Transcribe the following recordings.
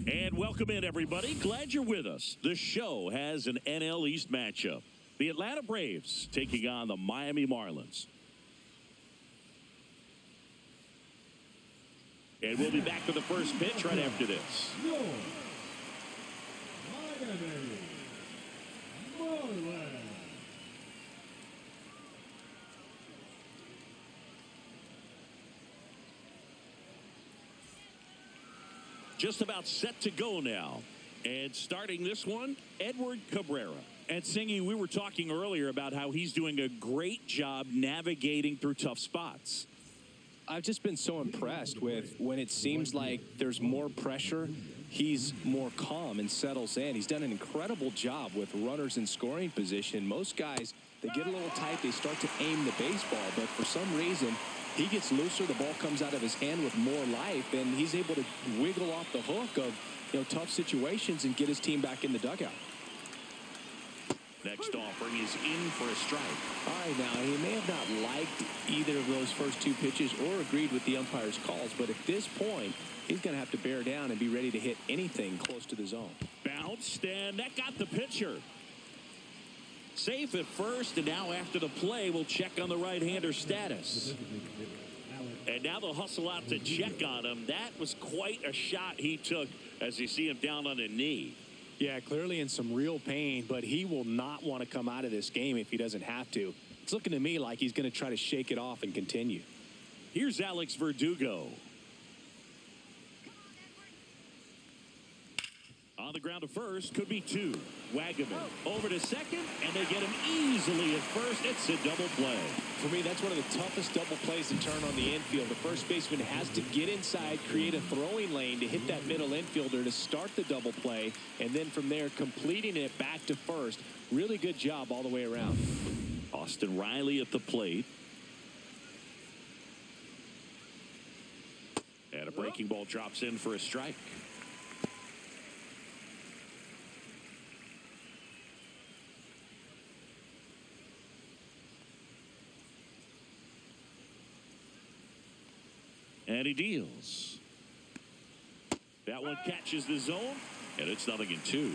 And welcome in, everybody. Glad you're with us. The show has an NL East matchup. The Atlanta Braves taking on the Miami Marlins. And we'll be back with the first pitch right after this. Just about set to go now. And starting this one, Edward Cabrera. And Singy, we were talking earlier about how he's doing a great job navigating through tough spots. I've just been so impressed with when it seems like there's more pressure, he's more calm and settles in. He's done an incredible job with runners in scoring position. Most guys, they get a little tight, they start to aim the baseball, but for some reason, he gets looser, the ball comes out of his hand with more life, and he's able to wiggle off the hook of tough situations and get his team back in the dugout. Next offering is in for a strike. All right, now, he may have not liked either of those first two pitches or agreed with the umpire's calls, but at this point, he's going to have to bear down and be ready to hit anything close to the zone. Bounced, and that got the pitcher. Safe at first, and now after the play, we'll check on the right-hander status. And now they'll hustle out to check on him. That was quite a shot he took as you see him down on a knee. Yeah, clearly in some real pain, but he will not want to come out of this game if he doesn't have to. It's looking to me like he's going to try to shake it off and continue. Here's Alex Verdugo. On the ground to first, could be two. Wagaman over to second, and they get him easily at first. It's a double play. For me, that's one of the toughest double plays to turn on the infield. The first baseman has to get inside, create a throwing lane to hit that middle infielder to start the double play, and then from there, completing it back to first. Really good job all the way around. Austin Riley at the plate. And a breaking ball drops in for a strike. And he deals. That one catches the zone, and it's 0-2.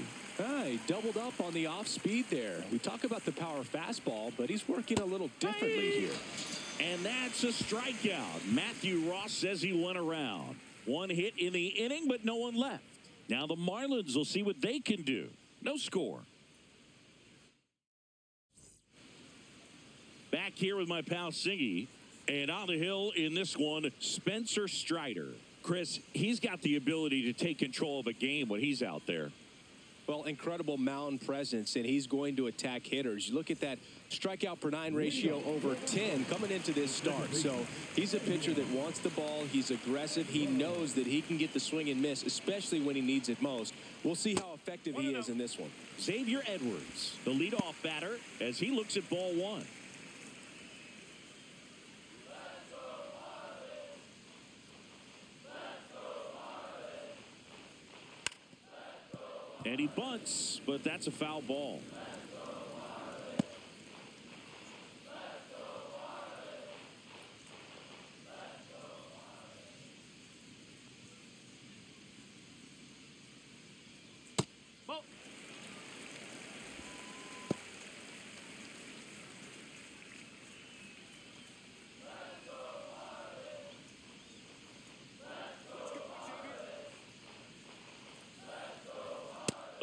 He doubled up on the off speed there. We talk about the power fastball, but he's working a little differently here. And that's a strikeout. Matthew Ross says he went around. One hit in the inning, but no one left. Now the Marlins will see what they can do. No score. Back here with my pal Singy. And on the hill in this one, Spencer Strider. Chris, he's got the ability to take control of a game when he's out there. Well, incredible mound presence, and he's going to attack hitters. You look at that strikeout per 9 ratio over 10 coming into this start. So he's a pitcher that wants the ball. He's aggressive. He knows that he can get the swing and miss, especially when he needs it most. We'll see how effective he is in this one. Xavier Edwards, the leadoff batter, as he looks at ball one. And he bunts, but that's a foul ball.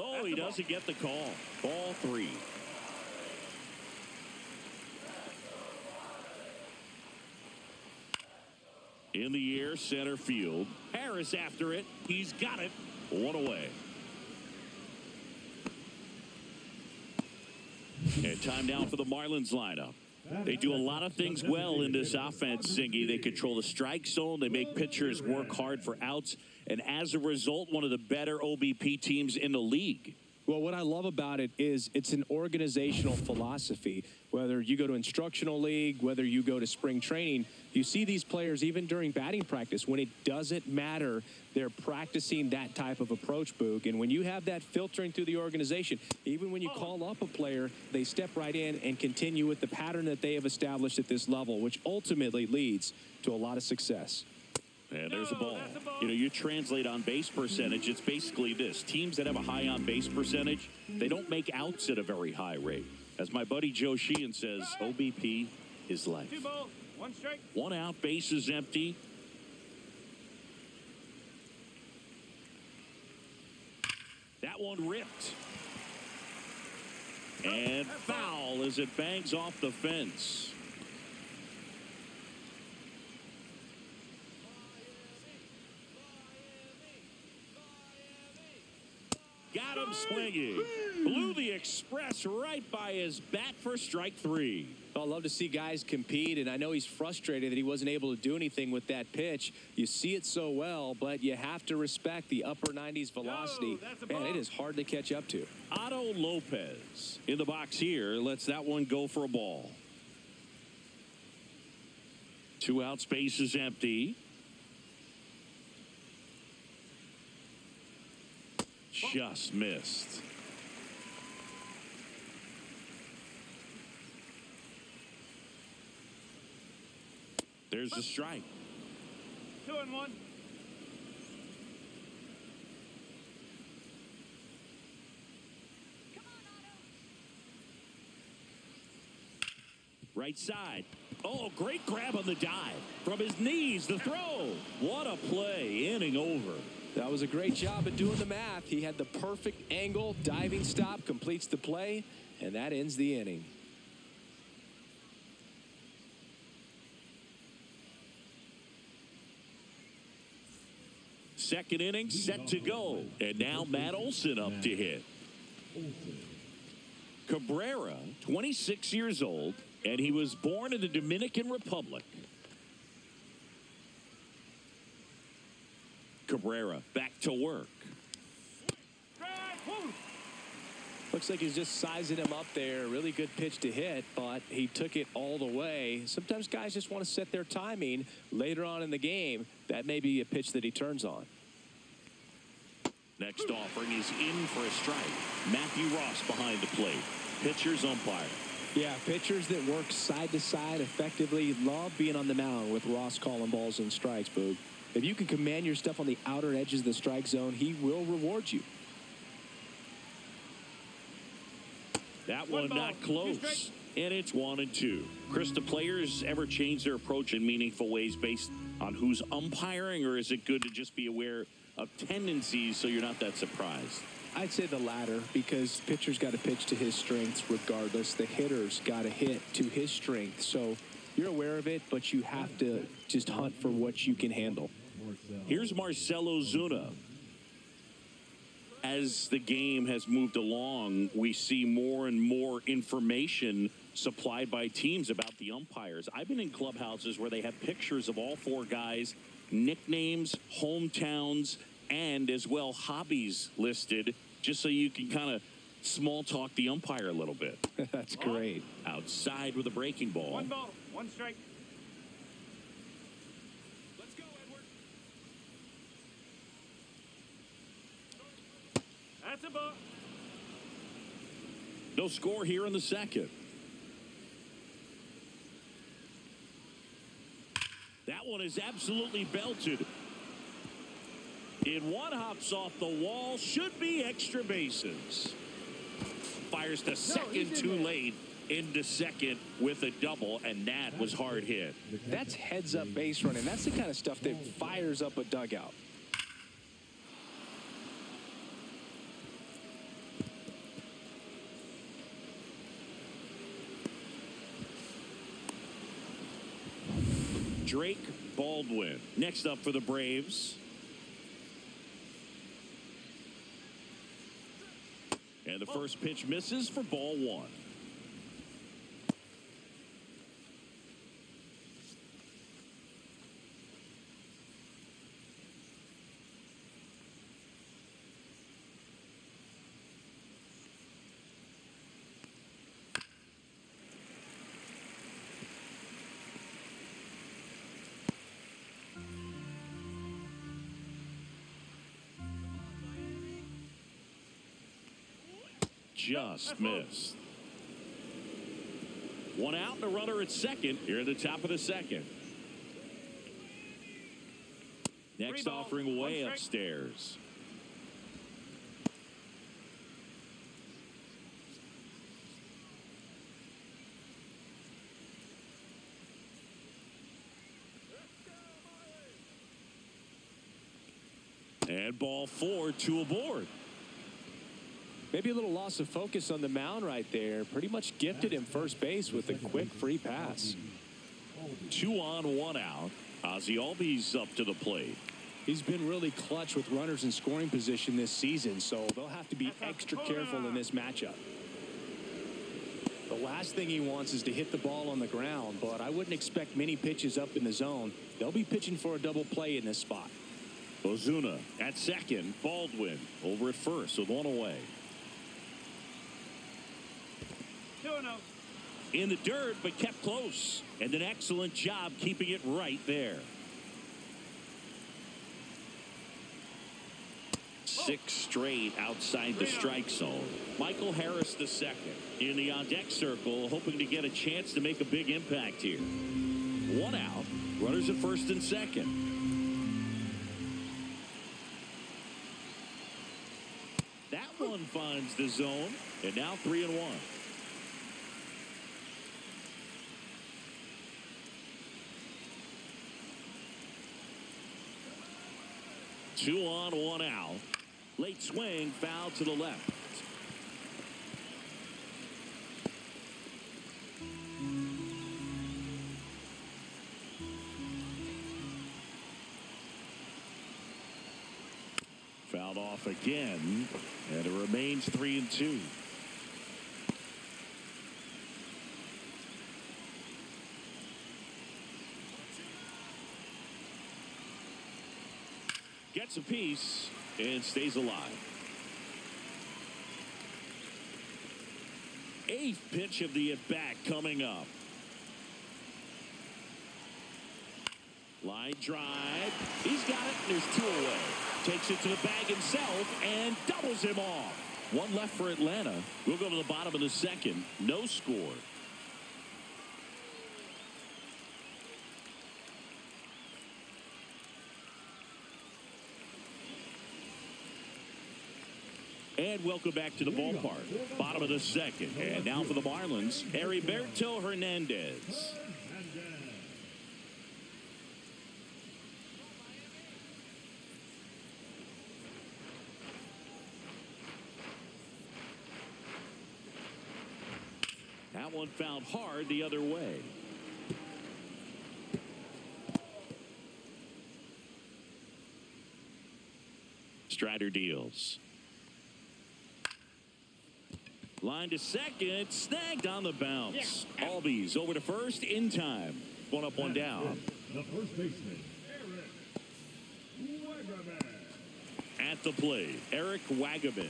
Oh, he doesn't get the call. Ball 3. In the air, center field. Harris after it. He's got it. One away. And time now for the Marlins lineup. They do a lot of things well in this offense, Singy. They control the strike zone. They make pitchers work hard for outs. And as a result, one of the better OBP teams in the league. Well, what I love about it is it's an organizational philosophy. Whether you go to instructional league, whether you go to spring training, you see these players even during batting practice. When it doesn't matter, they're practicing that type of approach, Boog. And when you have that filtering through the organization, even when you call up a player, they step right in and continue with the pattern that they have established at this level, which ultimately leads to a lot of success. And there's a ball. You know, you translate on base percentage, it's basically this. Teams that have a high on base percentage, they don't make outs at a very high rate. As my buddy Joe Sheehan says, OBP is life. 2 balls, 1 strike. 1 out, base is empty. That one ripped. And foul as it bangs off the fence. Got him swinging. Blew the express right by his bat for strike 3. I love to see guys compete, and I know he's frustrated that he wasn't able to do anything with that pitch. You see it so well, but you have to respect the upper 90s velocity. Man, it is hard to catch up to. Otto Lopez in the box here lets that one go for a ball. 2 out, space is empty. Just missed. There's the strike. 2-1. Right side. Oh, great grab on the dive. From his knees, the throw. What a play. Inning over. That was a great job at doing the math. He had the perfect angle, diving stop, completes the play, and that ends the inning. Second inning set to go. And now Matt Olson up to hit. Cabrera, 26 years old, and he was born in the Dominican Republic. Cabrera back to work. Looks like he's just sizing him up there. Really good pitch to hit, but he took it all the way. Sometimes guys just want to set their timing later on in the game. That may be a pitch that he turns on. Next offering is in for a strike. Matthew Ross behind the plate. Pitcher's umpire. Yeah, pitchers that work side to side effectively love being on the mound with Ross calling balls and strikes, Boog. If you can command your stuff on the outer edges of the strike zone, he will reward you. That one not close. And it's 1-2. Chris, do players ever change their approach in meaningful ways based on who's umpiring, or is it good to just be aware of tendencies so you're not that surprised? I'd say the latter, because pitcher's got to pitch to his strengths regardless. The hitter's got to hit to his strength. So you're aware of it, but you have to just hunt for what you can handle. Here's Marcell Ozuna. As the game has moved along, we see more and more information supplied by teams about the umpires. I've been in clubhouses where they have pictures of all 4 guys, nicknames, hometowns, and as well hobbies listed, just so you can kind of small talk the umpire a little bit. That's great. Outside with a breaking ball. 1 ball, 1 strike. Let's go, Edward. That's a ball. No score here in the second. That one is absolutely belted. In one, hops off the wall. Should be extra bases. Fires to second too late. Into second with a double, and that was hard hit. That's heads-up base running. That's the kind of stuff that fires up a dugout. Drake Baldwin next up for the Braves. And the first pitch misses for ball 1. Just missed. 1 out and a runner at second here at the top of the second. Next Free ball. offering One way strike. upstairs. And ball 4, 2 aboard. Maybe a little loss of focus on the mound right there. Pretty much gifted him first base with a quick free pass. 2 on, 1 out. Ozzie Albies up to the plate. He's been really clutch with runners in scoring position this season, so they'll have to be extra careful in this matchup. The last thing he wants is to hit the ball on the ground, but I wouldn't expect many pitches up in the zone. They'll be pitching for a double play in this spot. Ozuna at second. Baldwin over at first with 1 away. 2-0. In the dirt, but kept close. And an excellent job keeping it right there. 6 straight outside the strike zone. Michael Harris the second in the on-deck circle, hoping to get a chance to make a big impact here. 1 out. Runners at first and second. That one finds the zone, and now 3-1. Two on, 1 out. Late swing, foul to the left. Fouled off again, and it remains 3-2. Gets a piece and stays alive. 8th pitch of the at-bat coming up. Line drive. He's got it. There's 2 away. Takes it to the bag himself and doubles him off. 1 left for Atlanta. We'll go to the bottom of the second. No score. And welcome back to the ballpark. Bottom of the second. And now for the Marlins, Heriberto Hernandez. That one fouled hard the other way. Strider deals. Line to second, snagged on the bounce. Albies over to first in time. 1 up, 1 down. The first baseman, Eric Wagaman. At the plate, Eric Wagaman.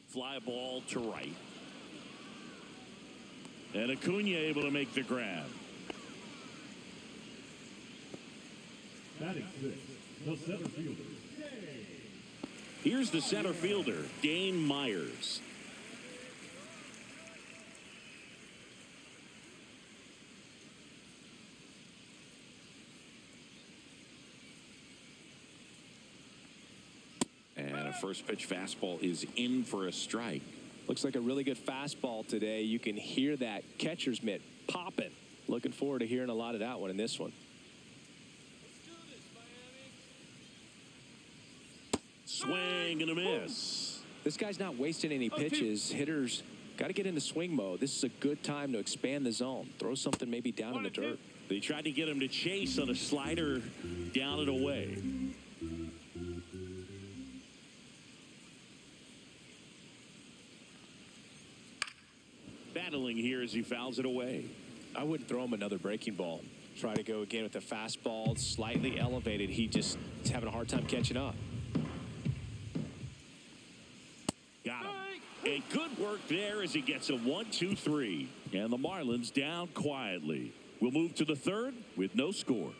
Fly ball to right. And Acuna able to make the grab. Batting 6, the center fielder. Here's the center fielder, Dane Myers. And a first pitch fastball is in for a strike. Looks like a really good fastball today. You can hear that catcher's mitt popping. Looking forward to hearing a lot of that one in this one. Swing and a miss. This guy's not wasting any pitches. Hitters got to get into swing mode. This is a good time to expand the zone. Throw something maybe down in the dirt. They tried to get him to chase on a slider down and away. Battling here as he fouls it away. I wouldn't throw him another breaking ball. Try to go again with the fastball, slightly elevated. He just is having a hard time catching up. Got him. And good work there as he gets a 1-2-3. And the Marlins down quietly. We'll move to the third with no score.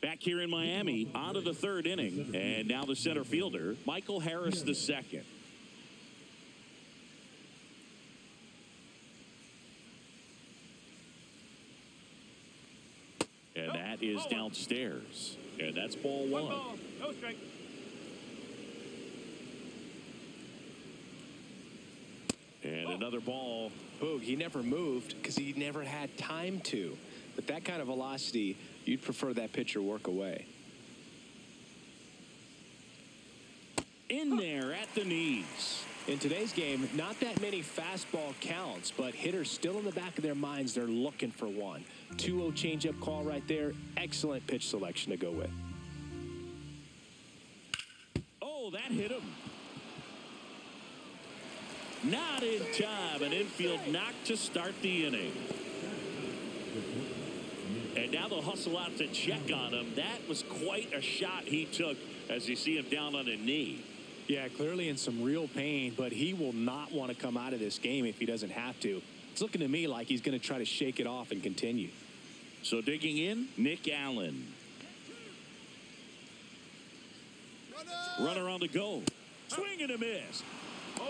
Back here in Miami, on to the third inning. And now the center fielder, Michael Harris the second. And that is downstairs. And that's ball one. Ball, no strike. And another ball. Boog, he never moved because he never had time to. But that kind of velocity, you'd prefer that pitcher work away. In there at the knees. In today's game, not that many fastball counts, but hitters still in the back of their minds, they're looking for one. 2-0 changeup call right there. Excellent pitch selection to go with. Oh, that hit him. Not in time. An infield knock to start the inning. And now they'll hustle out to check on him. That was quite a shot he took as you see him down on a knee. Yeah, clearly in some real pain, but he will not want to come out of this game if he doesn't have to. It's looking to me like he's going to try to shake it off and continue. So digging in, Nick Allen. Runner on the go. Swing and a miss. 0-1.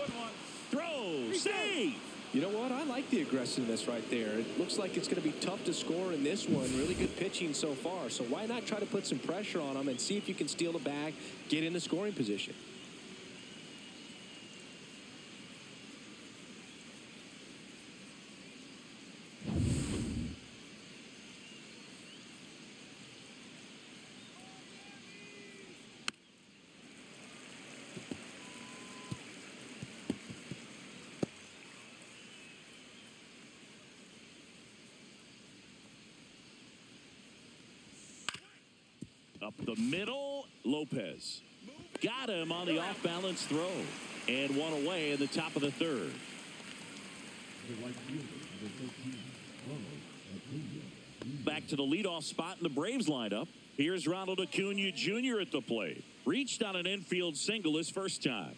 Throw. Save. You know what? I like the aggressiveness right there. It looks like it's going to be tough to score in this one. Really good pitching so far. So why not try to put some pressure on him and see if you can steal the bag, get in the scoring position. Up the middle, Lopez. Got him on the off-balance throw. And one away in the top of the third. Back to the leadoff spot in the Braves lineup. Here's Ronald Acuna Jr. at the plate. Reached on an infield single his first time.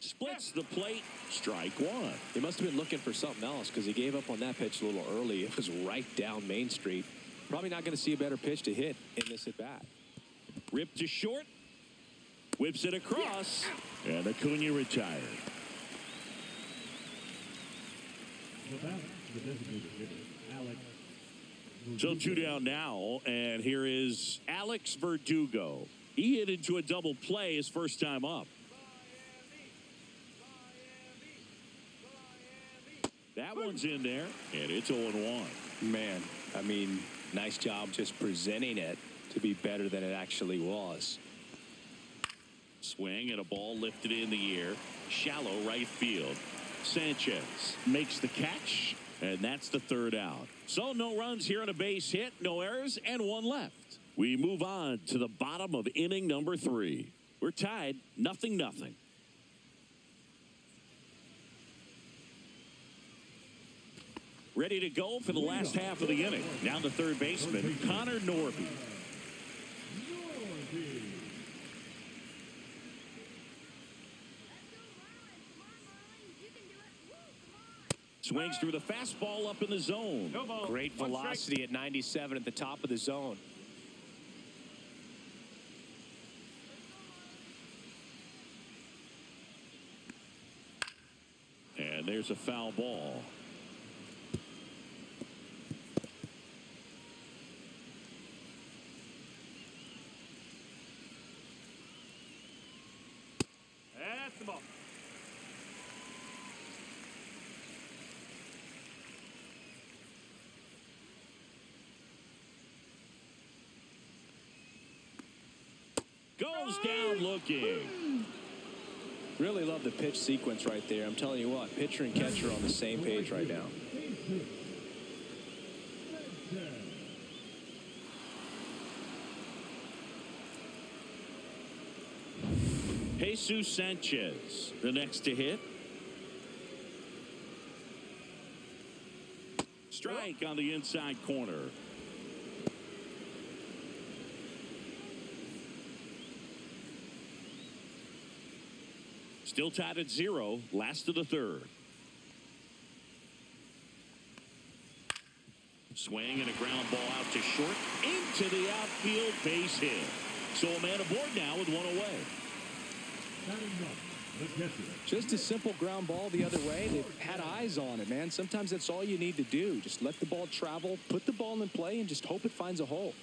Splits the plate. Strike one. He must have been looking for something else because he gave up on that pitch a little early. It was right down Main Street. Probably not going to see a better pitch to hit in this at bat. Ripped to short. Whips it across. And Acuna retired. So two down now. And here is Alex Verdugo. He hit into a double play his first time up. That one's in there, and it's 0-1. Man, I mean, nice job just presenting it to be better than it actually was. Swing and a ball lifted in the air. Shallow right field. Sanchez makes the catch, and that's the third out. So no runs here on a base hit, no errors, and one left. We move on to the bottom of inning number 3. We're tied 0-0. Ready to go for the last half of the inning. Now the third baseman, Connor Norby. Swings through the fastball up in the zone. No ball. Great velocity at 97 at the top of the zone. And there's a foul ball. That's the ball. Goes down looking. Really love the pitch sequence right there. I'm telling you what, pitcher and catcher are on the same page right now. Jesus Sanchez, the next to hit. Strike on the inside corner. Still tied at 0, last of the third. Swing and a ground ball out to short. Into the outfield, base hit. So a man aboard now with one away. Just a simple ground ball the other way. They've had eyes on it, man. Sometimes that's all you need to do. Just let the ball travel, put the ball in play, and just hope it finds a hole.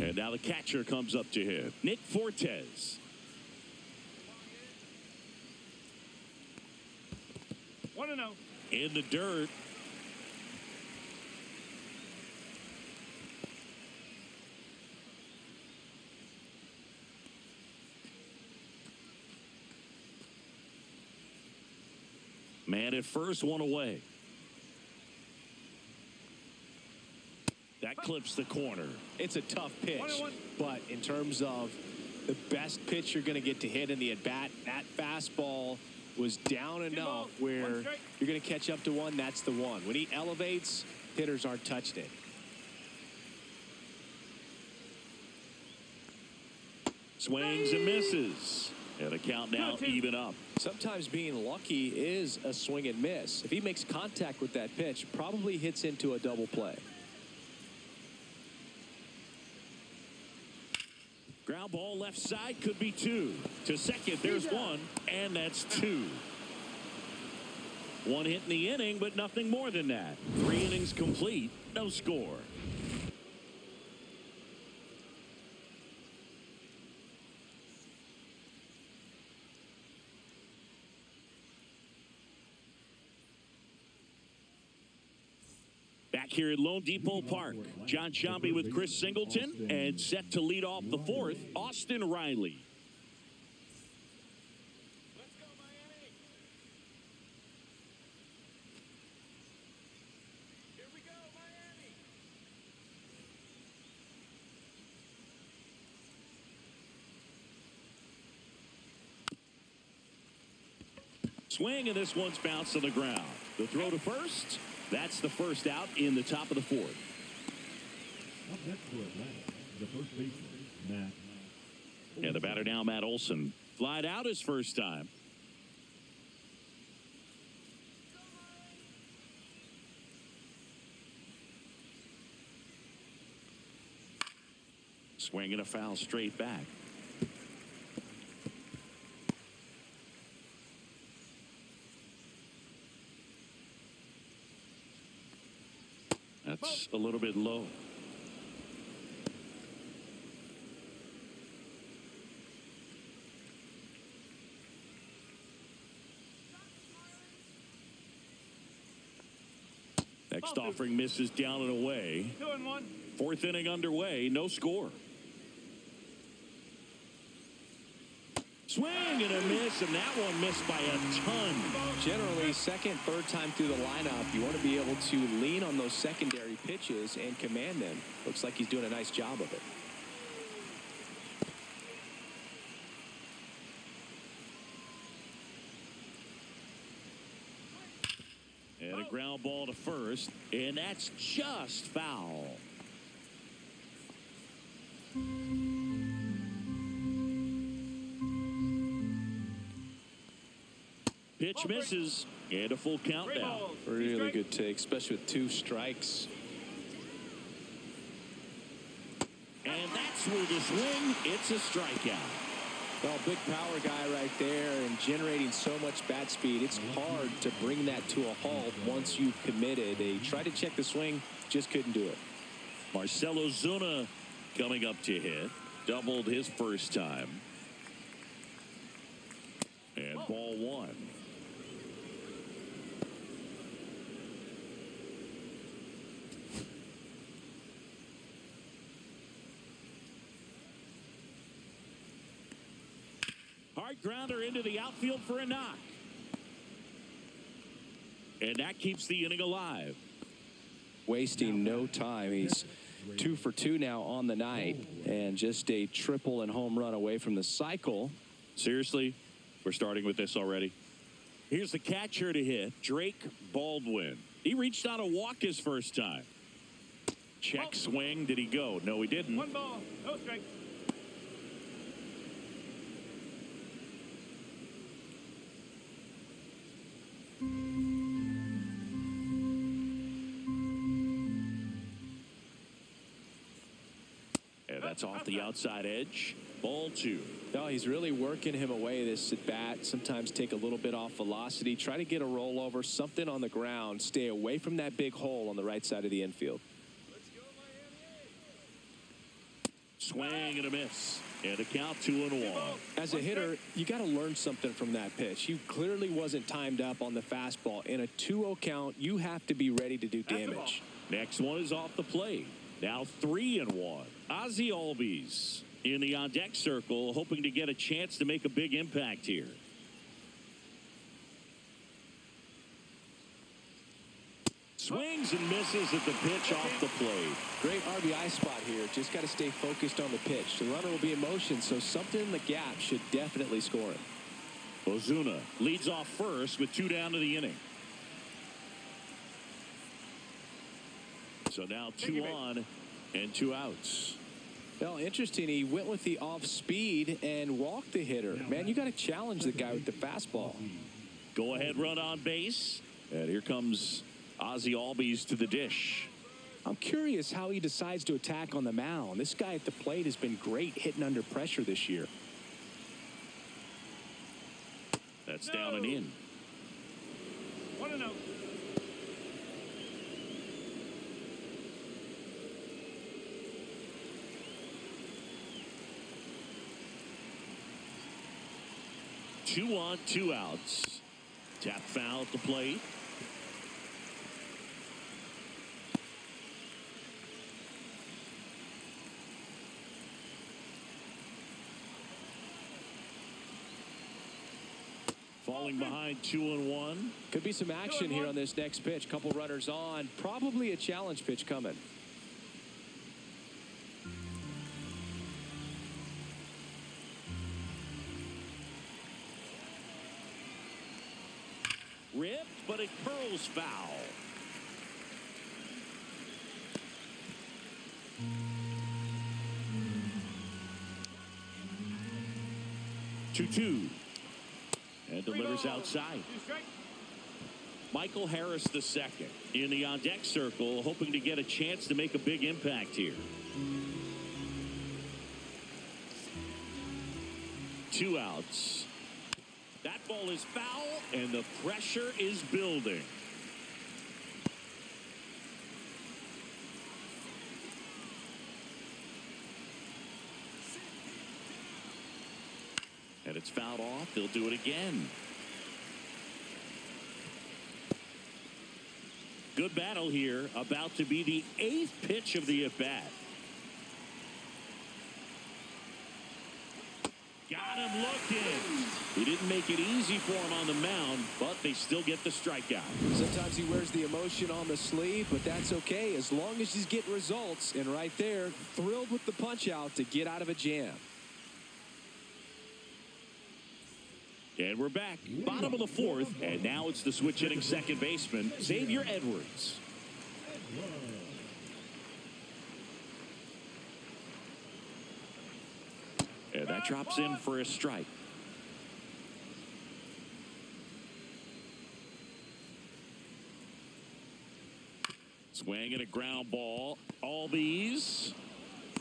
And now the catcher comes up to hit. Nick Fortes. 1-0. In the dirt. Man at first, one away. That clips the corner. It's a tough pitch, 1-1. but in terms of the best pitch you're going to get to hit in the at-bat, that fastball was down enough where you're going to catch up to one. That's the one. When he elevates, hitters aren't touching it. Swings and misses. And a count now even up. Sometimes being lucky is a swing and miss. If he makes contact with that pitch, probably hits into a double play. Ground ball left side, could be two. To second, there's one, and that's two. One hit in the inning, but nothing more than that. 3 innings complete, no score. Back here at Lone Depot Park, John Sciambi with Chris Singleton, and set to lead off the fourth, Austin Riley. Let's go, Miami. Here we go, Miami. Swing, and this one's bounced to the ground. The throw to first. That's the first out in the top of the fourth. Up next for Atlanta, the first baseman, Matt. And the batter now, Matt Olson. Flied out his first time. Swinging a foul straight back. That's a little bit low. Next offering misses down and away. 2-1. Fourth inning underway, no score. Swing and a miss, and that one missed by a ton. Generally, second, third time through the lineup, you want to be able to lean on those secondary pitches and command them. Looks like he's doing a nice job of it. And a ground ball to first, and that's just foul. Pitch misses, and a full count now. Really good take, especially with 2 strikes. And that's where the swing, it's a strikeout. Well, big power guy right there and generating so much bat speed. It's hard to bring that to a halt once you've committed. They tried to check the swing, just couldn't do it. Marcell Ozuna coming up to hit. Doubled his first time. And ball one. Hard grounder into the outfield for a knock. And that keeps the inning alive. Wasting no time. He's 2 for 2 now on the night, and just a triple and home run away from the cycle. Seriously, we're starting with this already. Here's the catcher to hit, Drake Baldwin. He reached out a walk his first time. Check swing. Did he go? No, he didn't. 1 ball, no strike. That's off the outside edge. Ball 2. No, he's really working him away this at bat. Sometimes take a little bit off velocity. Try to get a rollover, something on the ground. Stay away from that big hole on the right side of the infield. Swing and a miss. And a count 2-1. As a hitter, you got to learn something from that pitch. He clearly wasn't timed up on the fastball. In a 2-0 count, you have to be ready to do damage. Next one is off the plate. Now 3-1. Ozzie Albies in the on-deck circle, hoping to get a chance to make a big impact here. Swings and misses at the pitch off the plate. Great RBI spot here. Just got to stay focused on the pitch. The runner will be in motion, so something in the gap should definitely score him. Ozuna leads off first with 2 down to the inning. So now 2 on and 2 outs. Well, interesting. He went with the off speed and walked the hitter. Man, you got to challenge the guy with the fastball. Go ahead run on base. And here comes Ozzie Albies to the dish. I'm curious how he decides to attack on the mound. This guy at the plate has been great hitting under pressure this year. That's down and in. 1-0. Two on, 2 outs. Tap foul at the plate. Falling behind 2-1. Could be some action here on this next pitch. Couple runners on. Probably a challenge pitch coming. Ripped, but it curls foul. Two. And delivers outside. Michael Harris the second in the on-deck circle, hoping to get a chance to make a big impact here. 2 outs. That ball is foul, and the pressure is building. And it's fouled off. They'll do it again. Good battle here. About to be the 8th pitch of the at-bat. Got him looking. He didn't make it easy for him on the mound, but they still get the strikeout. Sometimes he wears the emotion on the sleeve, but that's okay as long as he's getting results. And right there, thrilled with the punch out to get out of a jam. And we're back. Bottom of the 4th, and now it's the switch hitting second baseman, Xavier Edwards. And that drops in for a strike. Swing and a ground ball. Albies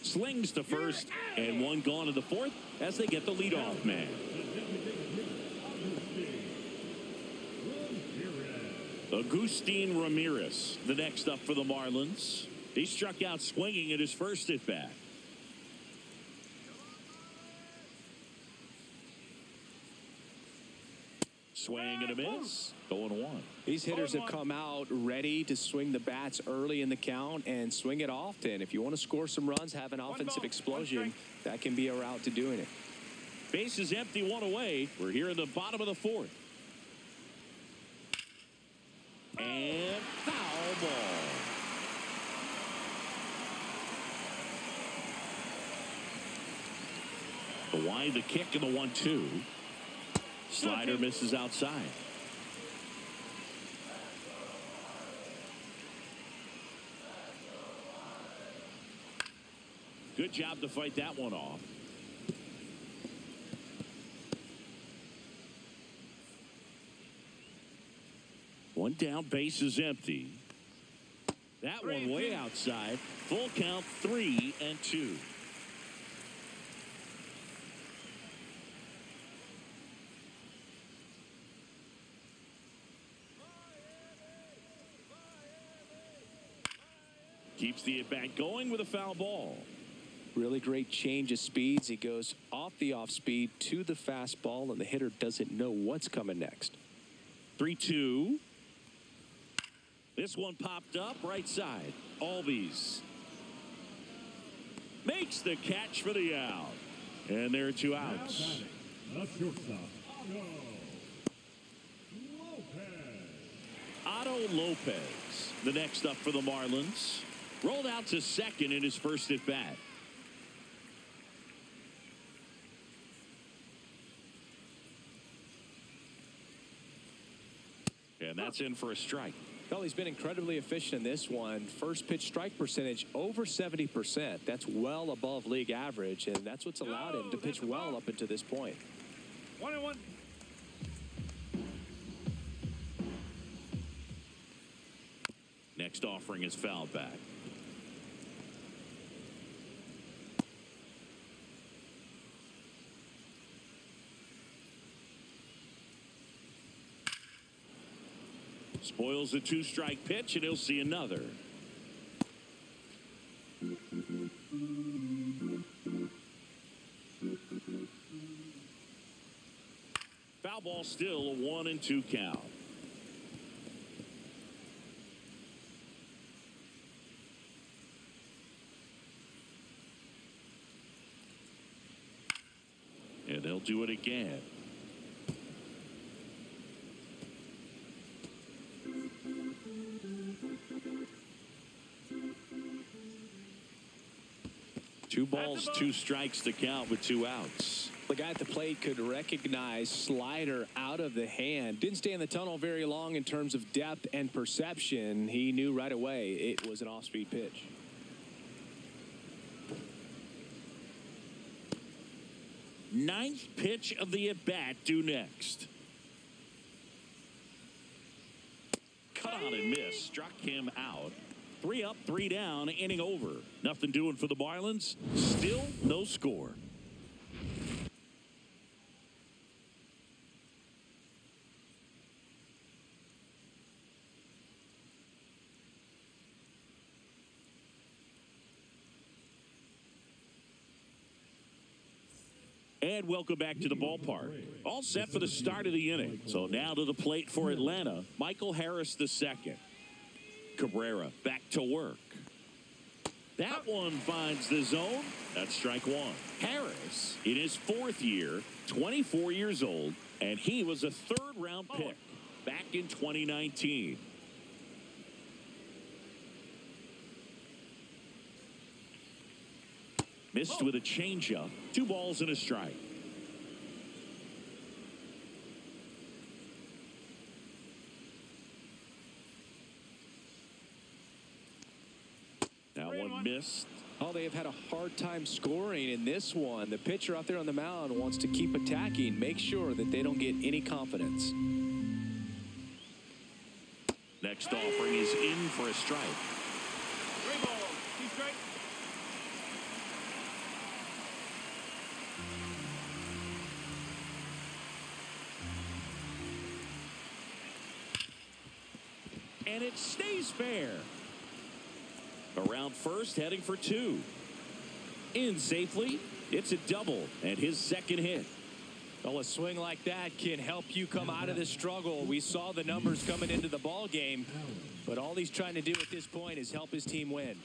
slings to first, and one gone to the 4th as they get the leadoff man. Agustin Ramirez, the next up for the Marlins. He struck out swinging at his first at bat. Swing and a miss. 0-1. These hitters have come out ready to swing the bats early in the count and swing it often. If you want to score some runs, have an offensive explosion, that can be a route to doing it. Base is empty, 1 away. We're here in the bottom of the 4th. And foul ball. The wide, the kick, and the 1-2. Slider misses outside. Good job to fight that one off. One down, base is empty. That one way outside. Full count, 3-2. Keeps the at-bat going with a foul ball. Really great change of speeds. He goes off the off-speed to the fastball, and the hitter doesn't know what's coming next. 3-2. This one popped up right side. Albies makes the catch for the out. And there are 2 outs. The shortstop, Otto Lopez, the next up for the Marlins. Rolled out to second in his first at bat. And that's in for a strike. Well, he's been incredibly efficient in this one. First pitch strike percentage over 70%. That's well above league average, and that's what's allowed him to pitch well up until this point. 1-1. Next offering is fouled back. Spoils the 2-strike pitch, and he'll see another. Foul ball, still a 1-2 count. And they'll do it again. Two balls, 2 strikes to count with 2 outs. The guy at the plate could recognize slider out of the hand. Didn't stay in the tunnel very long in terms of depth and perception. He knew right away it was an off-speed pitch. Ninth pitch of the at-bat due next. Cut on and miss. Struck him out. 3 up, 3 down, inning over. Nothing doing for the Marlins. Still no score. And welcome back to the ballpark. All set for the start of the inning. So now to the plate for Atlanta, Michael Harris II. Cabrera back to work. That one finds the zone. That's strike 1. Harris in his 4th year, 24 years old, and he was a 3rd-round pick back in 2019. Missed with a changeup. 2 balls and a strike. Now one missed. Oh, they have had a hard time scoring in this one. The pitcher out there on the mound wants to keep attacking, make sure that they don't get any confidence. Next offering is in for a strike. 3 balls, 2 strikes. And it stays fair. Around first, heading for 2. In safely. It's a double and his 2nd hit. Well, a swing like that can help you come out of the struggle. We saw the numbers coming into the ball game, but all he's trying to do at this point is help his team win.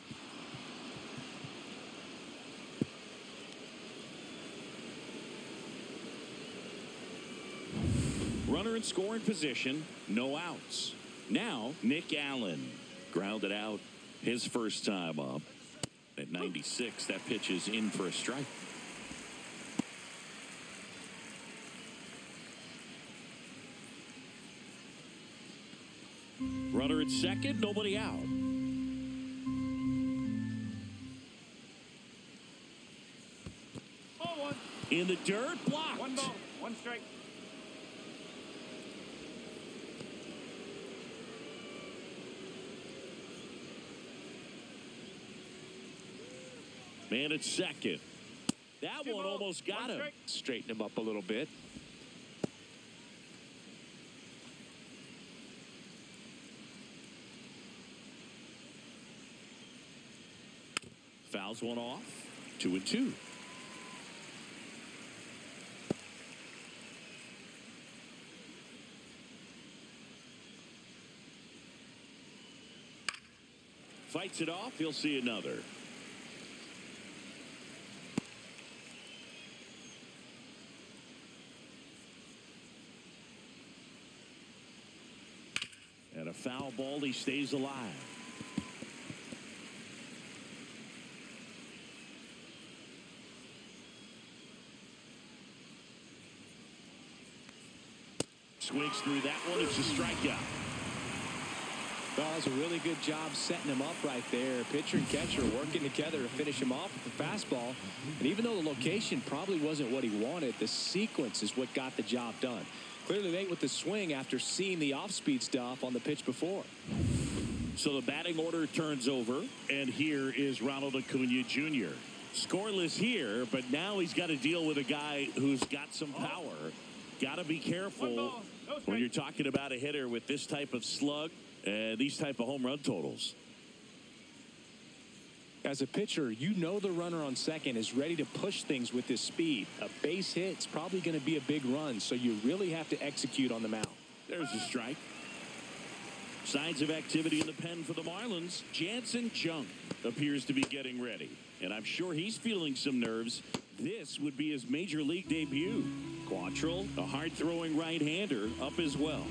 Runner in scoring position, no outs. Now, Nick Allen grounded out his first time up. At 96, that pitch is in for a strike. Runner at second, nobody out. Ball 1. In the dirt, blocked. 1 ball, 1 strike. Man at second. That 2 one balls, almost got 1 him. strike. Straighten him up a little bit. Fouls one off. 2-2. Fights it off. He'll see another. And a foul ball. He stays alive. Swings through that one. It's a strikeout. Well, that was a really good job setting him up right there. Pitcher and catcher working together to finish him off with the fastball. And even though the location probably wasn't what he wanted, the sequence is what got the job done. Clearly late with the swing after seeing the off-speed stuff on the pitch before. So the batting order turns over, and here is Ronald Acuna Jr. Scoreless here, but now he's got to deal with a guy who's got some power. Got to be careful when you're talking about a hitter with this type of slug and these type of home run totals. As a pitcher, you know the runner on second is ready to push things with his speed. A base hit's probably going to be a big run, so you really have to execute on the mound. There's a strike. Signs of activity in the pen for the Marlins. Jansen Junk appears to be getting ready, and I'm sure he's feeling some nerves. This would be his major league debut. Quantrill, a hard-throwing right-hander, up as well.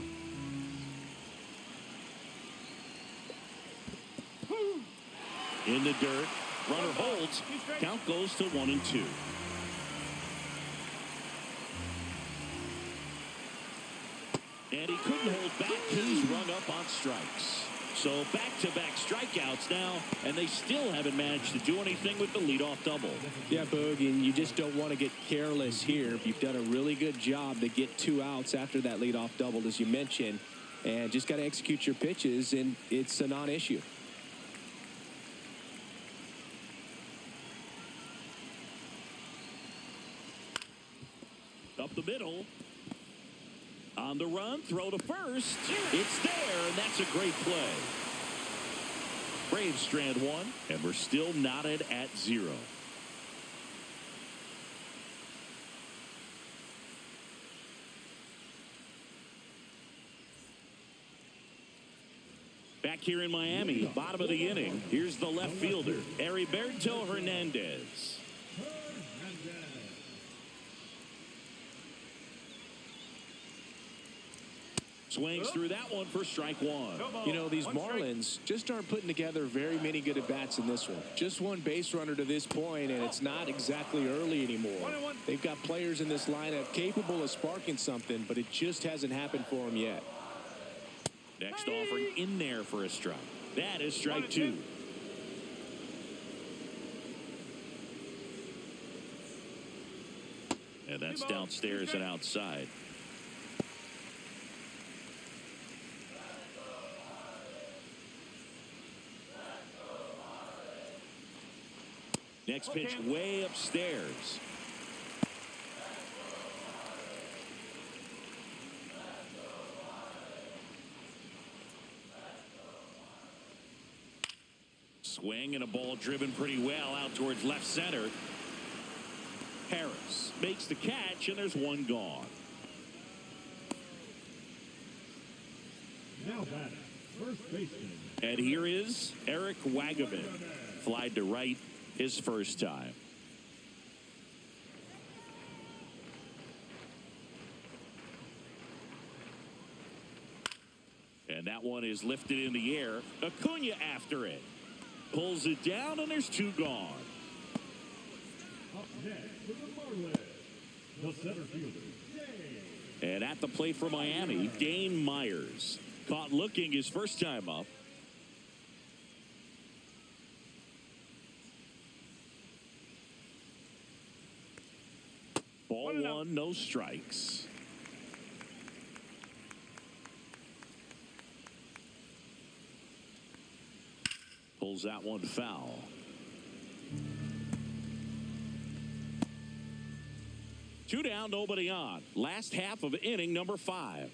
In the dirt, runner holds. Count goes to 1-2. And he couldn't hold back. He's rung up on strikes. So back-to-back strikeouts now, and they still haven't managed to do anything with the leadoff double. Yeah, Boog, and you just don't want to get careless here. You've done a really good job to get 2 outs after that leadoff double, as you mentioned, and just got to execute your pitches, and it's a non-issue. Up the middle. On the run, throw to first. It's there, and that's a great play. Braves strand one, and we're still knotted at 0. Back here in Miami, bottom of the inning, here's the left fielder, Heriberto Hernandez. Swings through that one for strike one. You know, these Marlins just aren't putting together very many good at-bats in this one. Just one base runner to this point, and it's not exactly early anymore. They've got players in this lineup capable of sparking something, but it just hasn't happened for them yet. Next offering in there for a strike. That is strike 2. And that's downstairs and outside. Next pitch way upstairs. Swing and a ball driven pretty well out towards left center. Harris makes the catch, and there's one gone. Now batting, first baseman. And here is Eric Wagaman. Flied to right his first time. And that one is lifted in the air. Acuna after it. Pulls it down, and there's 2 gone. Up next for the Marlins, the center fielder, Dane. And at the plate for Miami, Dane Myers. Caught looking his first time up. Ball 1, no strikes. Pulls that one foul. Two down, nobody on. Last half of inning number 5.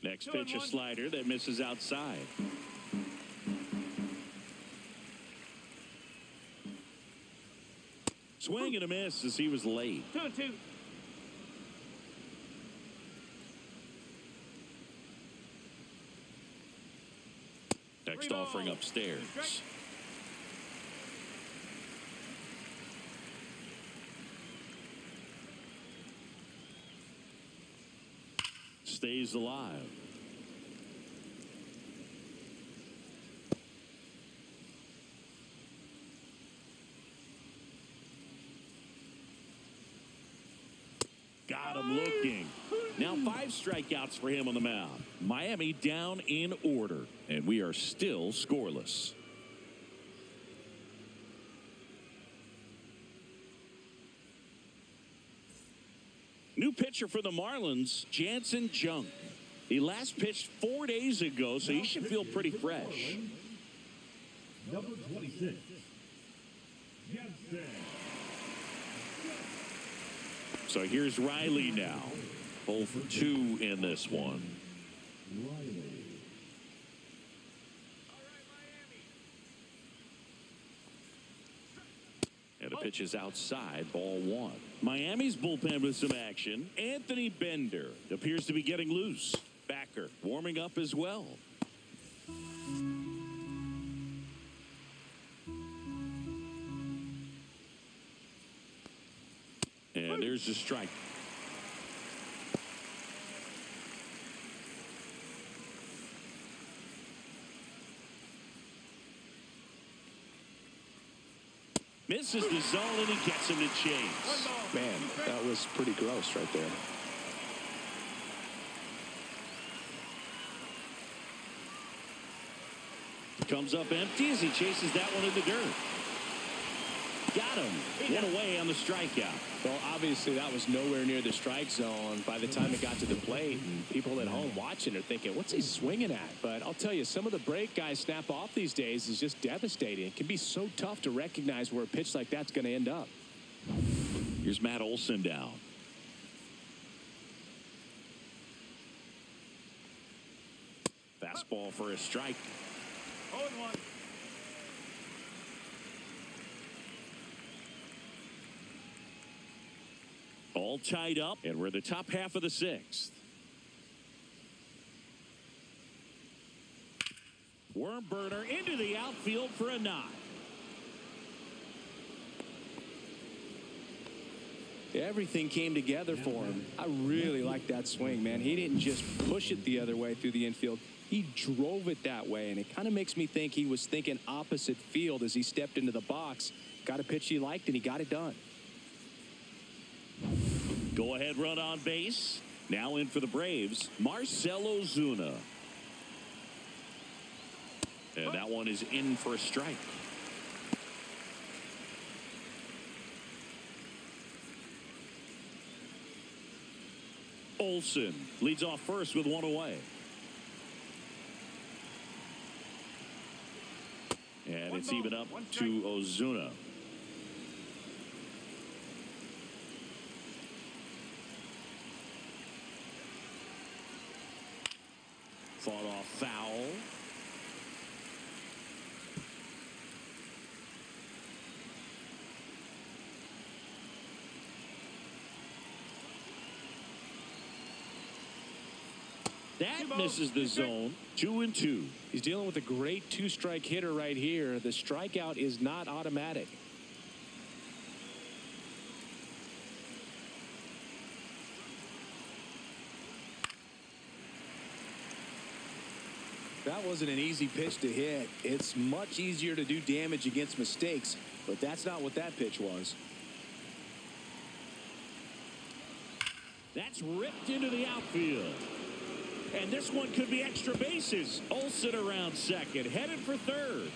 Next pitch, a slider that misses outside. Swing and a miss as he was late. 2-2. Next 3 offering balls, upstairs. 2 strikes. Stays alive. Got him looking. Now 5 strikeouts for him on the mound. Miami down in order, and we are still scoreless. New pitcher for the Marlins, Jansen Junk. He last pitched 4 days ago, so he should feel pretty fresh. Number 26. Jansen. So here's Riley now. 0 for 2 in this one. Riley. And the pitch is outside, ball 1. Miami's bullpen with some action. Anthony Bender appears to be getting loose. Backer warming up as well. And there's a strike. Misses the zone and he gets him to chase. Man, that was pretty gross right there. Comes up empty as he chases that one in the dirt. Got him. One away on the strikeout. Well, obviously that was nowhere near the strike zone by the time it got to the plate. And people at home watching are thinking, what's he swinging at? But I'll tell you, some of the break guys snap off these days is just devastating. It can be so tough to recognize where a pitch like that's going to end up. Here's Matt Olson down. Fastball for a strike. 0-1. All tied up, and we're in the top half of the 6th. Worm burner into the outfield for a knock. Everything came together for him. I really like that swing, man. He didn't just push it the other way through the infield. He drove it that way, and it kind of makes me think he was thinking opposite field as he stepped into the box. Got a pitch he liked, and he got it done. Go ahead run on base. Now in for the Braves, Marcell Ozuna. And that one is in for a strike. Olson leads off first with one away. And it's even up to Ozuna. Fought off foul. That misses the zone. 2-2. He's dealing with a great 2-strike hitter right here. The strikeout is not automatic. That wasn't an easy pitch to hit. It's much easier to do damage against mistakes, but that's not what that pitch was. That's ripped into the outfield. And this one could be extra bases. Olson around second, headed for third.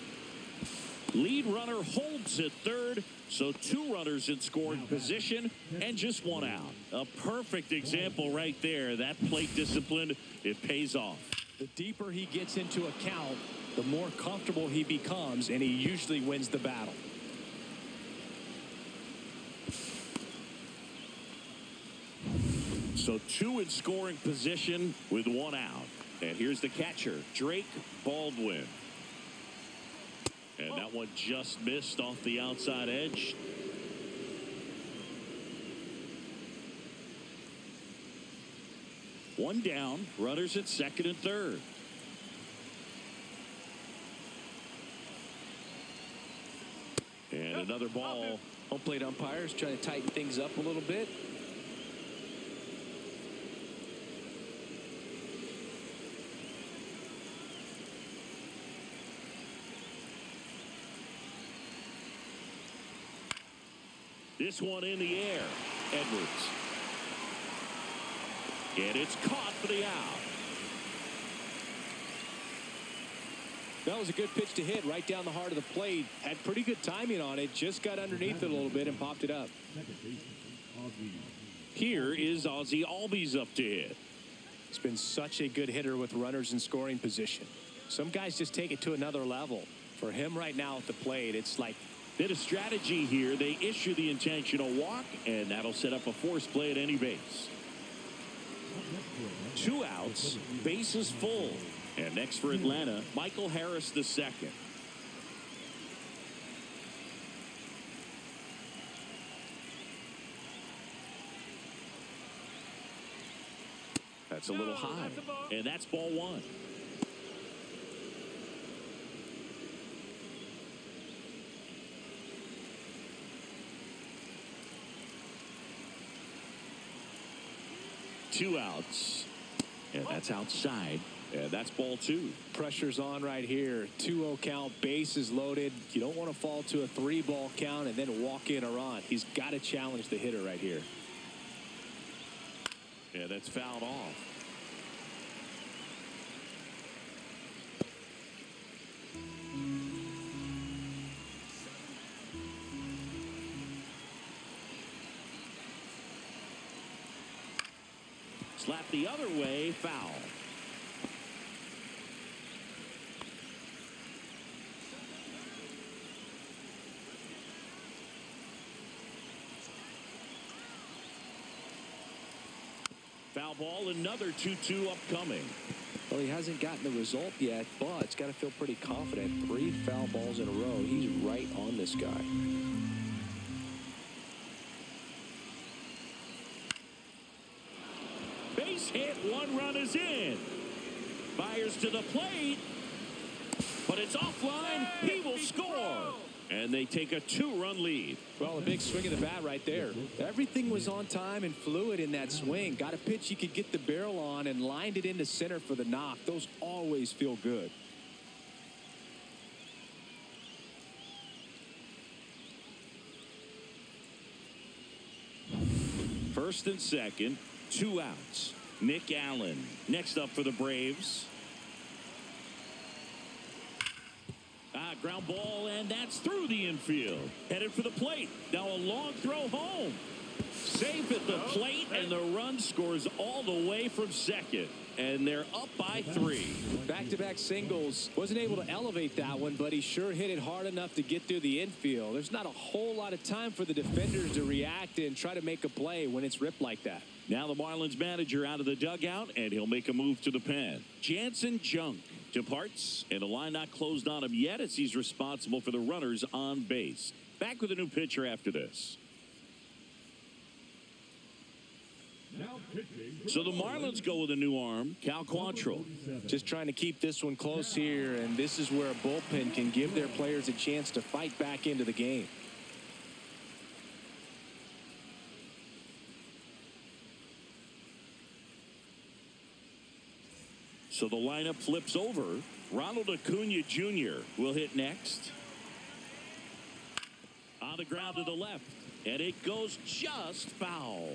Lead runner holds at third, so 2 runners in scoring position and just 1 out. A perfect example right there. That plate discipline, it pays off. The deeper he gets into a count, the more comfortable he becomes, and he usually wins the battle. So 2 in scoring position with 1 out. And here's the catcher, Drake Baldwin. And that one just missed off the outside edge. One down, runners at second and third. And another ball. Home plate umpires trying to tighten things up a little bit. This one in the air. Edwards. And it's caught for the out. That was a good pitch to hit right down the heart of the plate. Had pretty good timing on it. Just got underneath it a little bit and popped it up. Here is Ozzie Albies up to hit. He's been such a good hitter with runners in scoring position. Some guys just take it to another level. For him right now at the plate, it's like bit of strategy here. They issue the intentional walk, and that'll set up a force play at any base. 2 outs, bases full. And next for Atlanta, Michael Harris II. That's a little high, and that's ball one. Two outs, and that's outside. And that's ball two. Pressure's on right here. 2-0 count, bases loaded. You don't want to fall to a 3-ball count and then walk in or on. He's got to challenge the hitter right here. Yeah, that's fouled off. Slap the other way, foul. Foul ball, another 2-2 upcoming. Well, he hasn't gotten the result yet, but he's got to feel pretty confident. 3 foul balls in a row. He's right on this guy. Base hit, 1 run is in. Fires to the plate, but it's offline. He will score. And they take a 2-run lead. Well, a big swing of the bat right there. Everything was on time and fluid in that swing. Got a pitch he could get the barrel on and lined it into center for the knock. Those always feel good. First and second, 2 outs. Nick Allen next up for the Braves. Ground ball, and that's through the infield. Headed for the plate. Now a long throw home. Safe at the plate, and the run scores all the way from second. And they're up by 3. Back-to-back singles. Wasn't able to elevate that one, but he sure hit it hard enough to get through the infield. There's not a whole lot of time for the defenders to react and try to make a play when it's ripped like that. Now the Marlins manager out of the dugout, and he'll make a move to the pen. Jansen Junk departs, and the line not closed on him yet as he's responsible for the runners on base. Back with a new pitcher after this. So the Marlins go with a new arm, Cal Quantrill. Just trying to keep this one close here, and this is where a bullpen can give their players a chance to fight back into the game. So the lineup flips over. Ronald Acuna Jr. will hit next. On the ground to the left, and it goes just foul.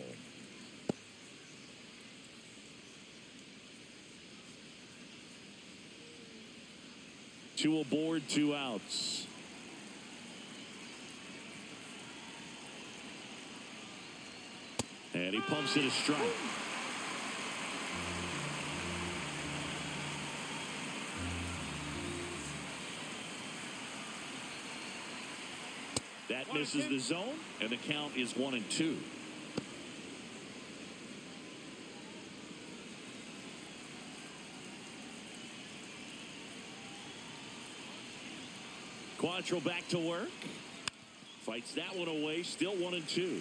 2 aboard, 2 outs. And he pumps it a strike. That misses the zone, and the count is 1-2. Quantrill back to work. Fights that one away, still 1-2.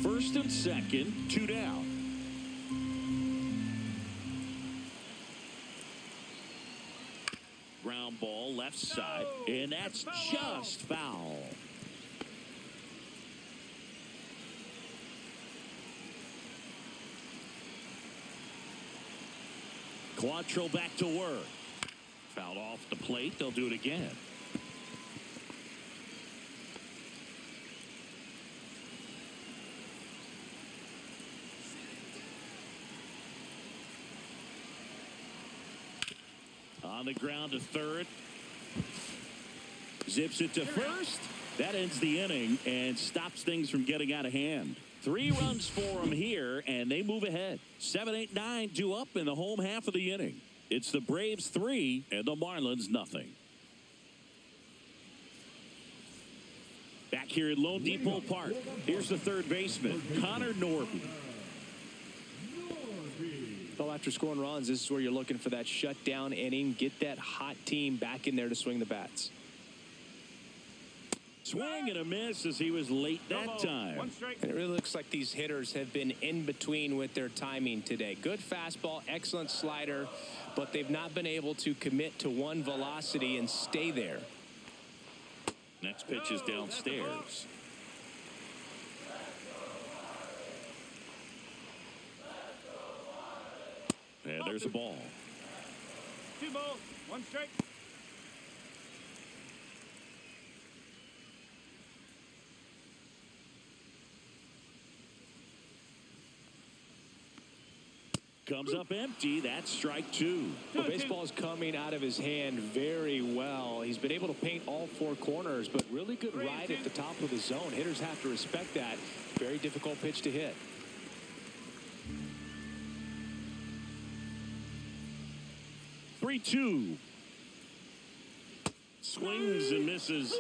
First and second, 2 down. Ground ball left side, and that's just foul. Quattro back to work. Fouled off the plate. They'll do it again. On the ground to third. Zips it to first. That ends the inning and stops things from getting out of hand. 3 runs for them here, and they move ahead. 7, 8, 9 due up in the home half of the inning. It's the Braves 3 and the Marlins nothing. Back here at Lone Depot Park, here's the third baseman, Connor Norby. Well, after scoring runs, this is where you're looking for that shutdown inning. Get that hot team back in there to swing the bats. Swing and a miss as he was late that time. And it really looks like these hitters have been in between with their timing today. Good fastball, excellent slider, but they've not been able to commit to one velocity and stay there. Next pitch is downstairs. And there's a ball. 2 balls, 1 strike. Comes up empty. That's strike 2. Well, baseball is coming out of his hand very well. He's been able to paint all 4 corners, but really good ride at the top of the zone. Hitters have to respect that. Very difficult pitch to hit. 3-2. Swings and misses.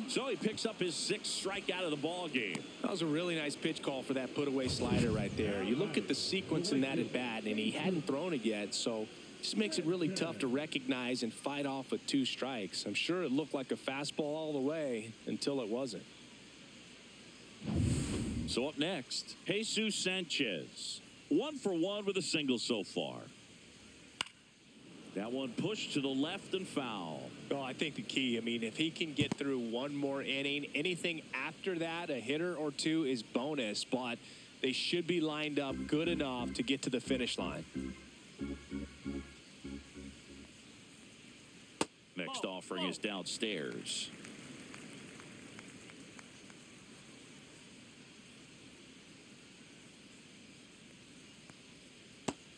So he picks up his 6th strikeout of the ball game. That was a really nice pitch call for that put-away slider right there. You look at the sequence in that at bat, and he hadn't thrown it yet, so this makes it really tough to recognize and fight off with 2 strikes. I'm sure it looked like a fastball all the way until it wasn't. So up next, Jesus Sanchez. 1 for 1 with a single so far. That one pushed to the left and foul. Well, I think the key, I mean, if he can get through one more inning, anything after that, a hitter or 2 is bonus, but they should be lined up good enough to get to the finish line. Next offering is downstairs.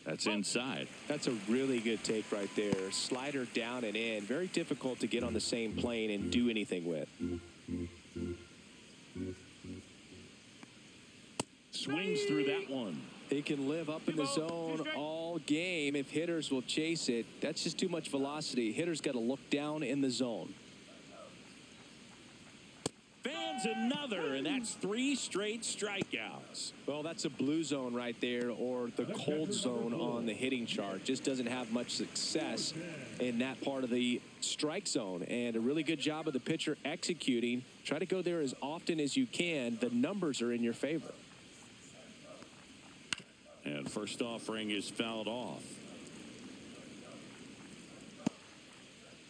That's inside. That's a really good take right there. Slider down and in. Very difficult to get on the same plane and do anything with. Swings through that one. He can live up in the zone all game if hitters will chase it. That's just too much velocity. Hitters got to look down in the zone. Fans another, and that's 3 straight strikeouts. Well, that's a blue zone right there, or the cold zone on the hitting chart. Just doesn't have much success in that part of the strike zone. And a really good job of the pitcher executing. Try to go there as often as you can. The numbers are in your favor. And first offering is fouled off.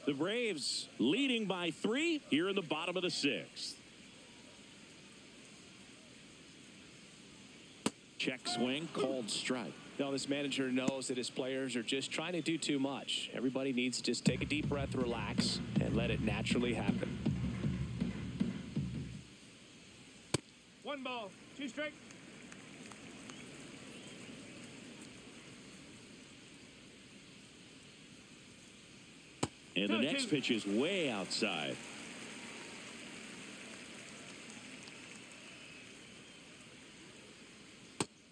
The Braves leading by 3 here in the bottom of the 6th. Check swing, called strike. Now, this manager knows that his players are just trying to do too much. Everybody needs to just take a deep breath, relax, and let it naturally happen. 1 ball, 2 strike. And the next pitch is way outside.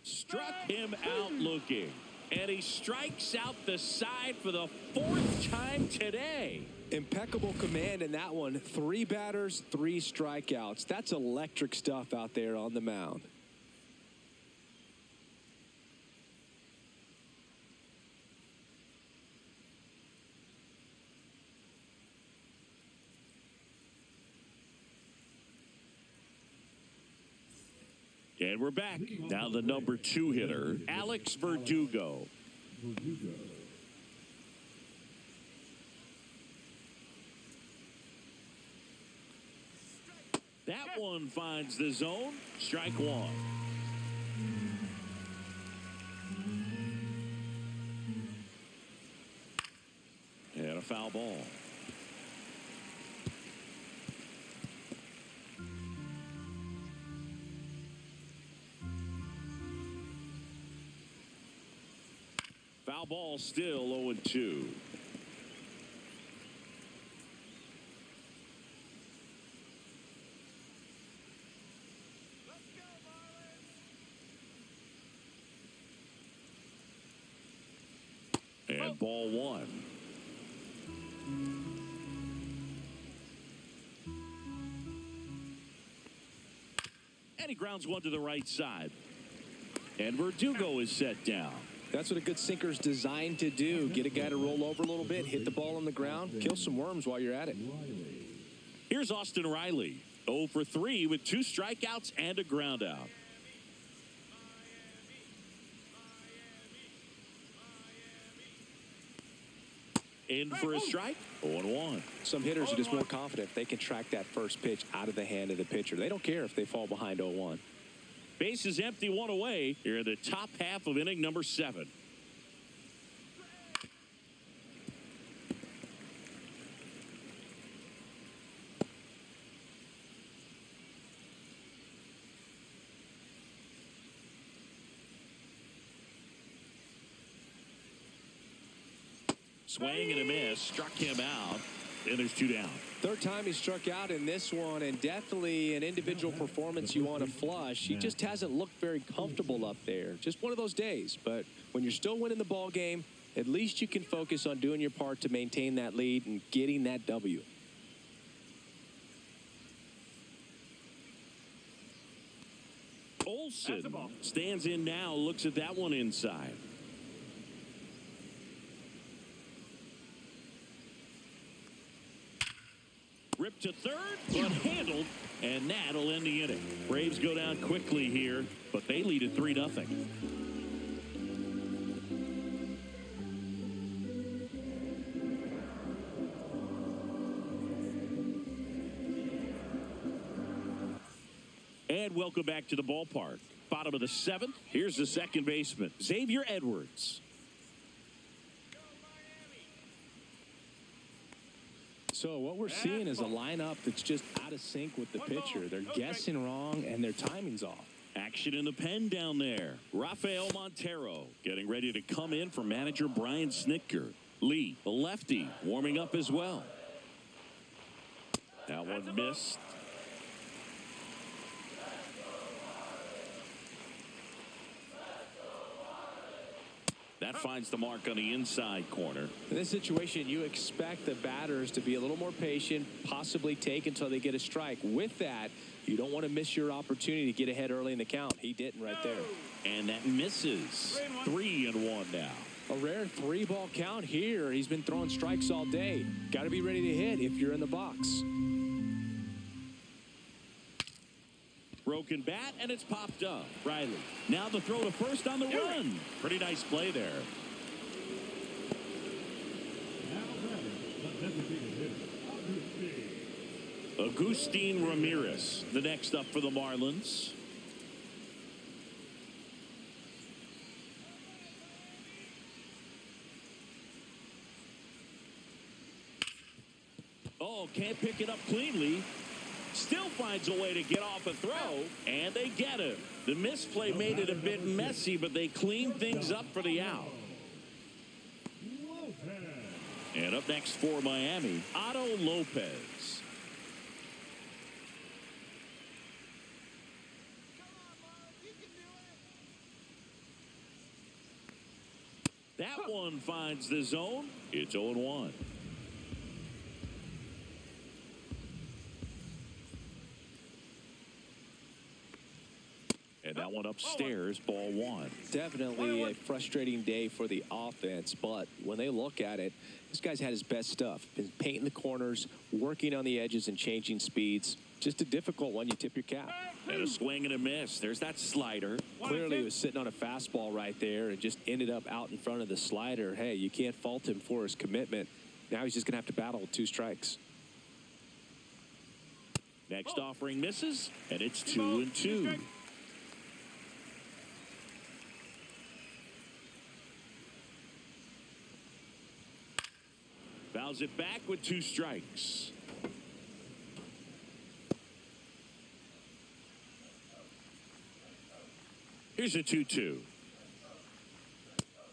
Struck him out looking. And he strikes out the side for the 4th time today. Impeccable command in that one. 3 batters, 3 strikeouts. That's electric stuff out there on the mound. And we're back. Now the number 2 hitter, Alex Verdugo. That one finds the zone. Strike one. And a foul ball. Foul ball, still 0-2. And ball one. And he grounds one to the right side. And Verdugo is set down. That's what a good sinker's designed to do. Get a guy to roll over a little bit, hit the ball on the ground, kill some worms while you're at it. Here's Austin Riley. 0 for 3 with 2 strikeouts and a ground out. In for a strike. 0-1. Some hitters are just more confident if they can track that first pitch out of the hand of the pitcher. They don't care if they fall behind 0-1. Base is empty, 1 away. Here in the top half of inning number 7. Swing and a miss. Struck him out. And there's 2 down. Third time he struck out in this one, and definitely an individual performance you want to flush. He just hasn't looked very comfortable up there. Just one of those days. But when you're still winning the ball game, at least you can focus on doing your part to maintain that lead and getting that W. Olsen stands in now, looks at that one inside. Ripped to third, but handled, and that'll end the inning. Braves go down quickly here, but they lead at 3-0. And welcome back to the ballpark. Bottom of the 7th. Here's the second baseman, Xavier Edwards. So what we're seeing is a lineup that's just out of sync with the pitcher. They're guessing wrong, and their timing's off. Action in the pen down there. Rafael Montero getting ready to come in for manager Brian Snitker. Lee, the lefty, warming up as well. That one missed. That finds the mark on the inside corner. In this situation, you expect the batters to be a little more patient, possibly take until they get a strike. With that, you don't want to miss your opportunity to get ahead early in the count. He didn't right there. And that misses. 3-1 now. A rare 3-ball count here. He's been throwing strikes all day. Got to be ready to hit if you're in the box. Broken bat, and it's popped up. Riley. Now the throw to first on the run. Pretty nice play there. Agustin Ramirez, the next up for the Marlins. Oh, can't pick it up cleanly. Still finds a way to get off a throw, and they get him. The misplay made it a bit messy, but they cleaned things up for the out. And up next for Miami, Otto Lopez. That one finds the zone. It's 0-1. And that one upstairs, ball 1. Definitely a frustrating day for the offense, but when they look at it, this guy's had his best stuff. Been painting the corners, working on the edges and changing speeds. Just a difficult one. You tip your cap. And a swing and a miss. There's that slider. Clearly, he was sitting on a fastball right there and just ended up out in front of the slider. Hey, you can't fault him for his commitment. Now he's just going to have to battle with 2 strikes. Next offering misses, and it's 2-2. Fouls it back with 2 strikes. Here's a 2-2.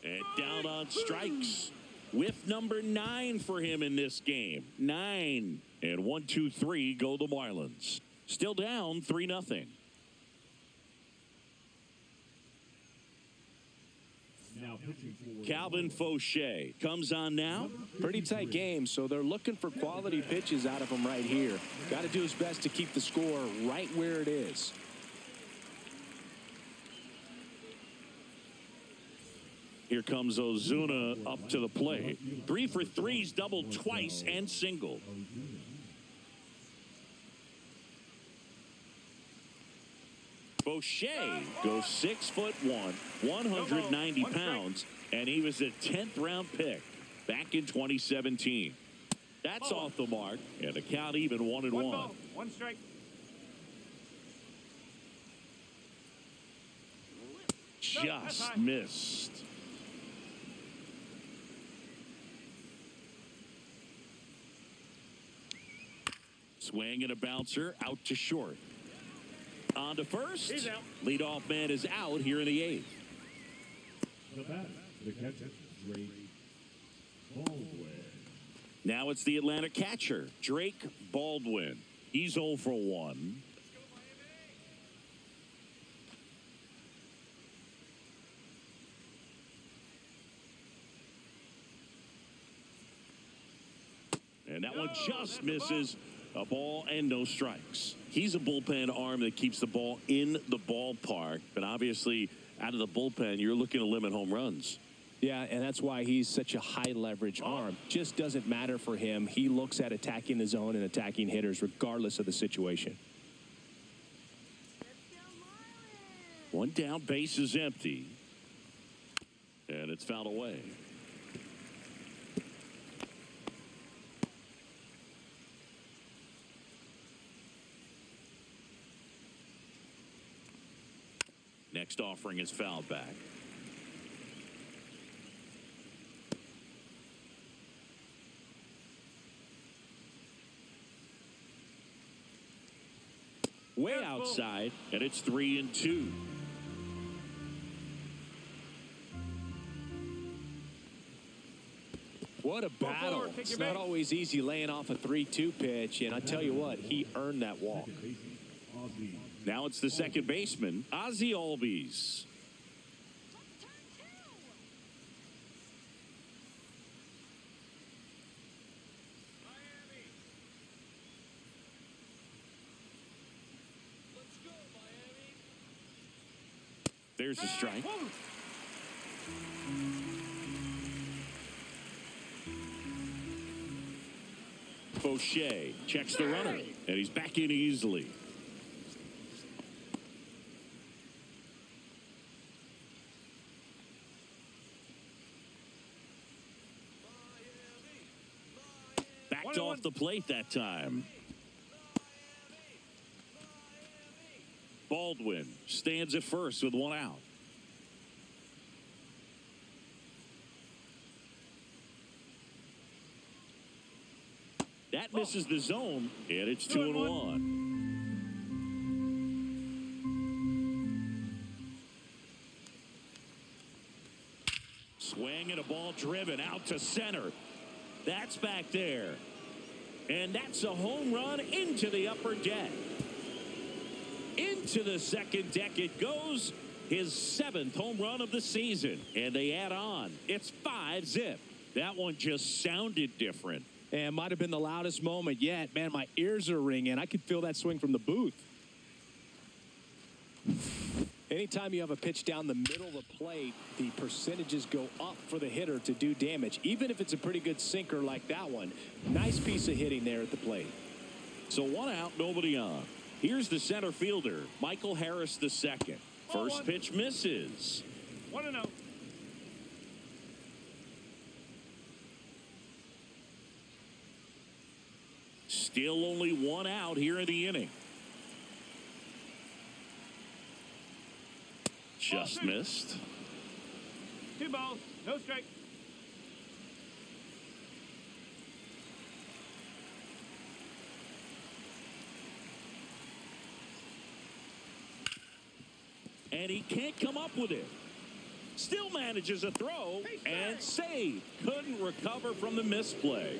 And down on strikes. Whiff number 9 for him in this game. 9. And 1-2-3 go the Marlins. Still down 3-0. Now pitching for Calvin Fauché comes on now. Pretty tight game, so they're looking for quality pitches out of him right here. Got to do his best to keep the score right where it is. Here comes Ozuna up to the plate. 3 for 3's doubled twice and singled. Fauché goes 6'1", 190 pounds, and he was a 10th round pick back in 2017. That's off the mark, and the count even 1-1. 1 strike. Just missed. Swing and a bouncer out to short. On to first. He's out. Leadoff man is out here in the 8th. the batter, the catcher, Drake Baldwin. Now it's the Atlanta catcher, Drake Baldwin. He's 0 for 1. And that one just misses. A ball and no strikes. He's a bullpen arm that keeps the ball in the ballpark. But obviously, out of the bullpen, you're looking to limit home runs. Yeah, and that's why he's such a high leverage arm. Just doesn't matter for him. He looks at attacking the zone and attacking hitters regardless of the situation. One down, base is empty. And it's fouled away. Next offering is fouled back. Way outside, and it's 3-2. What a battle. It's not always easy laying off a 3-2 pitch, and I tell you what, he earned that walk. Now it's the second baseman, Ozzie Albies. There's a strike. Fauché checks the runner, and he's back in easily. Backed off the plate that time. Baldwin stands at first with one out. That misses the zone, and it's 2-1. Swing and a ball driven out to center. That's back there. And that's a home run into the upper deck. Into the second deck it goes. His 7th home run of the season. And they add on. It's 5-zip. That one just sounded different. And might have been the loudest moment yet. Man, my ears are ringing. I could feel that swing from the booth. Anytime you have a pitch down the middle of the plate, the percentages go up for the hitter to do damage, even if it's a pretty good sinker like that one. Nice piece of hitting there at the plate. So 1 out, nobody on. Here's the center fielder, Michael Harris II. First pitch misses. 1-0. Still only 1 out here in the inning. Just missed. 2 balls, no strike. And he can't come up with it. Still manages a throw and save. Couldn't recover from the misplay.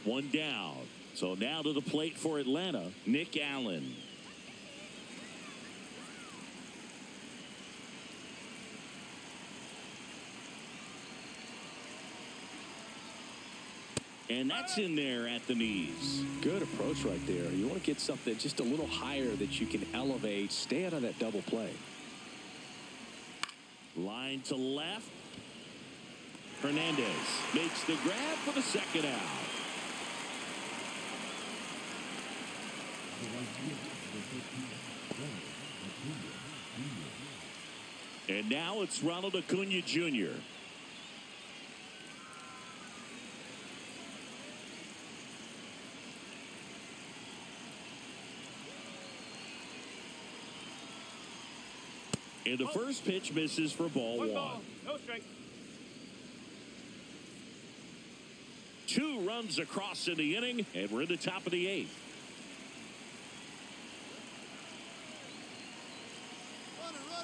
One down. So now to the plate for Atlanta, Nick Allen. And that's in there at the knees. Good approach right there. You want to get something just a little higher that you can elevate. Stay out of that double play. Line to left. Hernandez makes the grab for the second out. And now it's Ronald Acuna Jr. And the first pitch misses for ball 1. Ball, no strike. 2 runs across in the inning, and we're in the top of the 8th.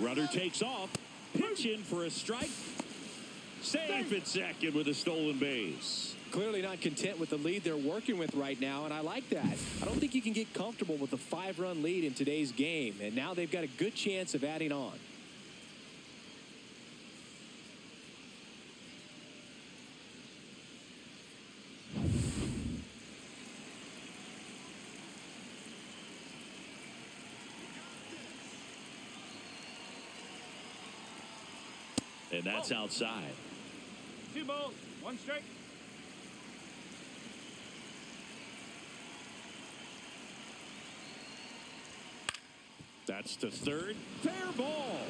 Runner takes off. Pitch in for a strike. Safe at second with a stolen base. Clearly not content with the lead they're working with right now, and I like that. I don't think you can get comfortable with a 5-run lead in today's game, and now they've got a good chance of adding on. And that's outside. 2 balls, 1 strike. That's to third. Fair ball.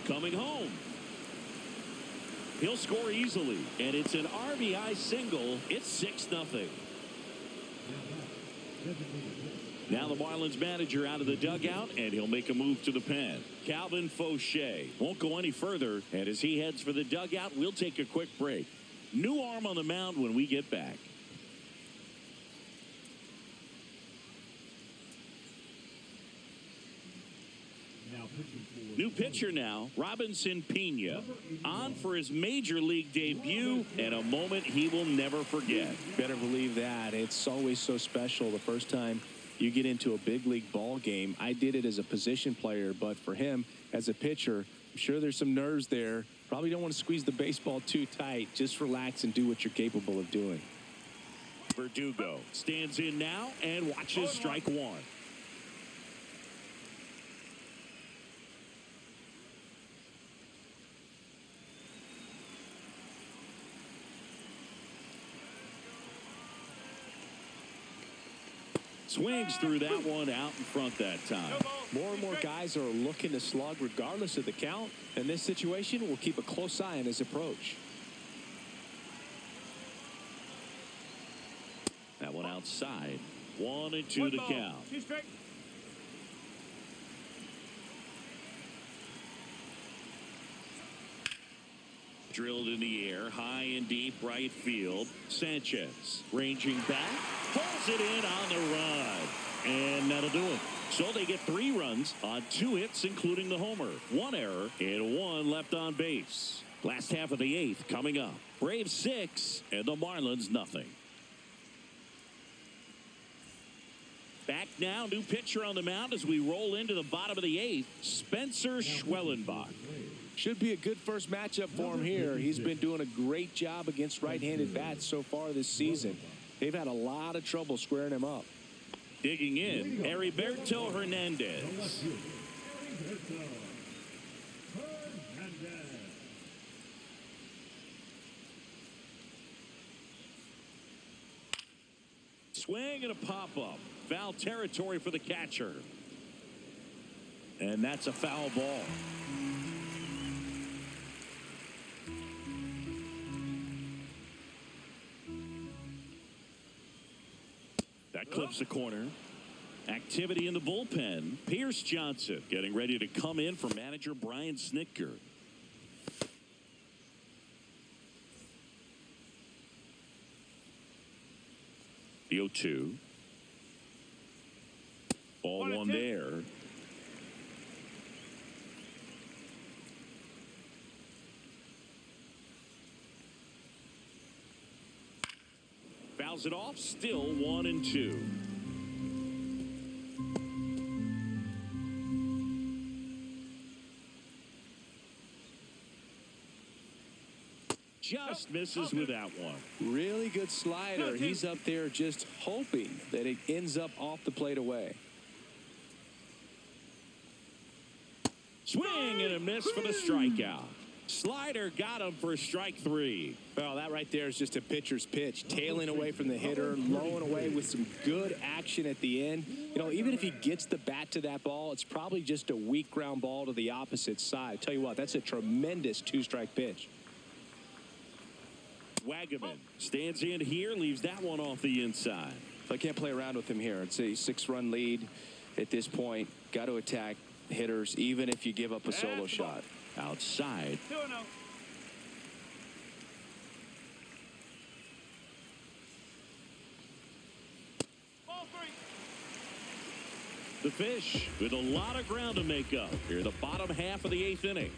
Coming home. He'll score easily. And it's an RBI single. It's 6-0. Now the Marlins manager out of the dugout, and he'll make a move to the pen. Calvin Fauché won't go any further, and as he heads for the dugout, we'll take a quick break. New arm on the mound when we get back. New pitcher now, Robinson Pena, on for his major league debut, and a moment he will never forget. Better believe that. It's always so special the first time you get into a big league ball game. I did it as a position player, but for him as a pitcher, I'm sure there's some nerves there. Probably don't want to squeeze the baseball too tight. Just relax and do what you're capable of doing. Verdugo stands in now and watches strike 1. Swings through that one out in front that time. More and more guys are looking to slug regardless of the count. In this situation, we'll keep a close eye on his approach. That one outside. 1-2 the count. 2 strike. Drilled in the air, high and deep right field. Sanchez ranging back, pulls it in on the run, and that'll do it. So they get 3 runs on 2 hits, including the homer, 1 error, and 1 left on base. Last half of the 8th coming up. Braves 6 and the Marlins nothing. Back now, new pitcher on the mound as we roll into the bottom of the 8th, Spencer Schwellenbach. Should be a good first matchup for him here. He's been doing a great job against right-handed bats so far this season. They've had a lot of trouble squaring him up. Digging in, Heriberto Hernandez. swing and a pop-up. Foul territory for the catcher. And that's a foul ball. That clips the corner. Activity in the bullpen. Pierce Johnson getting ready to come in for manager Brian Snitker. The 0-2. Ball one there. Fouls it off. Still 1-2. Just misses with that one. Really good slider. He's up there just hoping that it ends up off the plate away. Swing and a miss for the strikeout. Slider got him for strike 3. Well, that right there is just a pitcher's pitch. Tailing away from the hitter, lowing away with some good action at the end. You know, even if he gets the bat to that ball, it's probably just a weak ground ball to the opposite side. Tell you what, that's a tremendous 2-strike pitch. Wagaman stands in here, leaves that one off the inside. So I can't play around with him here. It's a 6-run lead at this point. Got to attack hitters, even if you give up a solo shot. Outside. 2-0. Ball 3. The Fish with a lot of ground to make up here, the bottom half of the 8th inning.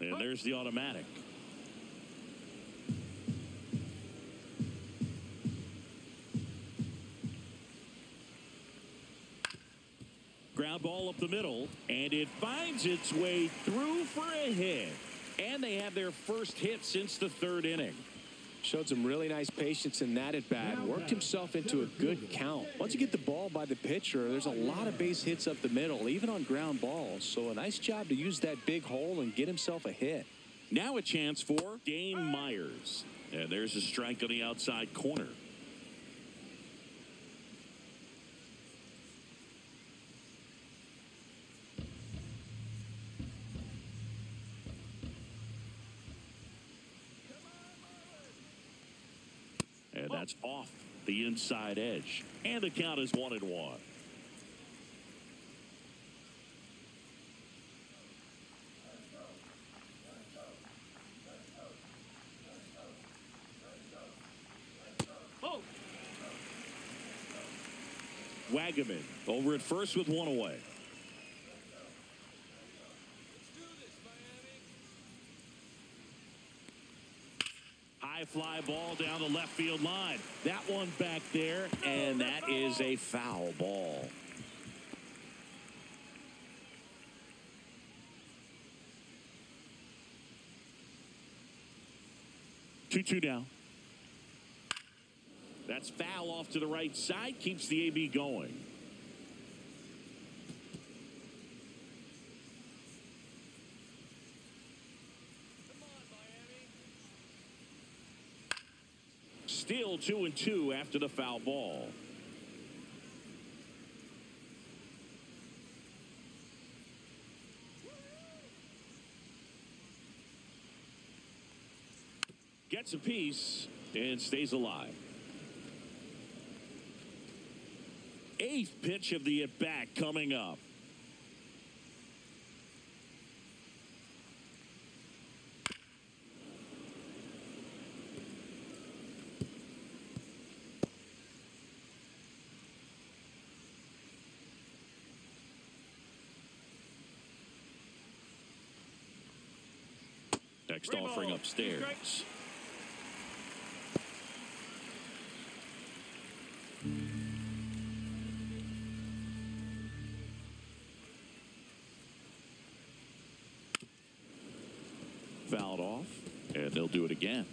And there's the automatic. Ground ball up the middle, and it finds its way through for a hit. And they have their first hit since the 3rd inning. Showed some really nice patience in that at bat. Worked himself into a good count. Once you get the ball by the pitcher, there's a lot of base hits up the middle, even on ground balls. So a nice job to use that big hole and get himself a hit. Now a chance for Dane Myers. And there's a strike on the outside corner. And that's off the inside edge. And the count is 1-1. Oh. Wagaman over at first with 1 away. High fly ball down the left field line. That one back there, and that is a foul ball. Two now. That's foul off to the right side. Keeps the AB going. Still 2-2 after the foul ball. Gets a piece and stays alive. 8th pitch of the at-bat coming up. Next offering upstairs. Fouled off, and they'll do it again.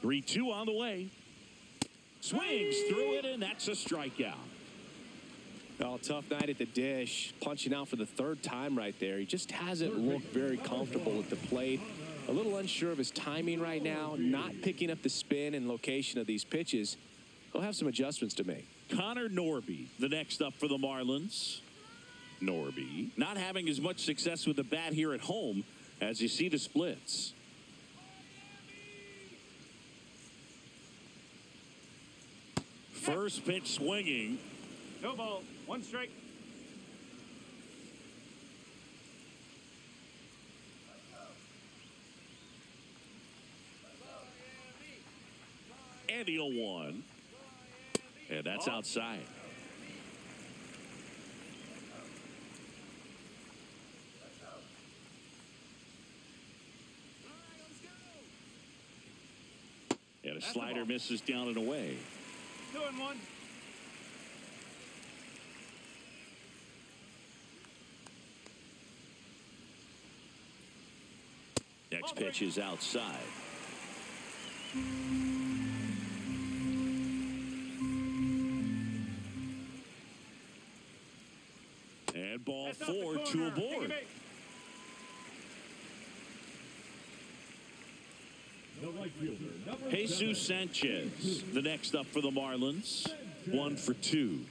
Three-two on the way. Swings through it, and that's a strikeout. Oh, tough night at the dish. Punching out for the third time right there. He just hasn't looked very comfortable at the plate. A little unsure of his timing right now. Not picking up the spin and location of these pitches. He'll have some adjustments to make. Connor Norby, the next up for the Marlins. Norby not having as much success with the bat here at home as you see the splits. First pitch swinging. No ball. 1 strike. And the 0-1. And that's outside. And a slider misses down and away. 2-1. Next pitch is outside. And ball 4, 2 aboard. The right fielder, number Jesus 7. Sanchez, the next up for the Marlins. 1 for 2.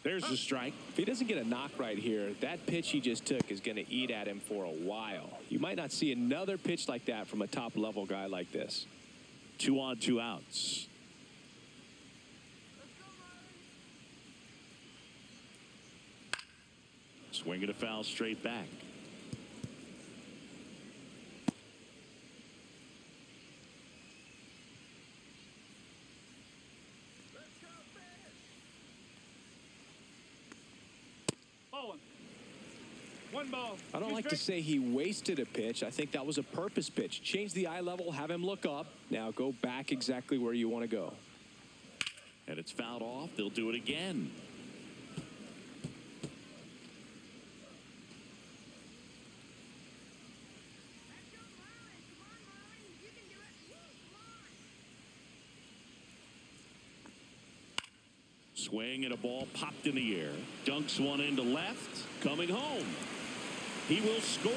There's the strike. If he doesn't get a knock right here, that pitch he just took is going to eat at him for a while. You might not see another pitch like that from a top-level guy like this. 2 on, 2 outs. Swing and a foul straight back. Ball 1 ball. I don't like to say he wasted a pitch. I think that was a purpose pitch. Change the eye level, have him look up. Now go back exactly where you want to go. And it's fouled off. They'll do it again. Swing and a ball popped in the air. Dunks one into left. Coming home. He will score.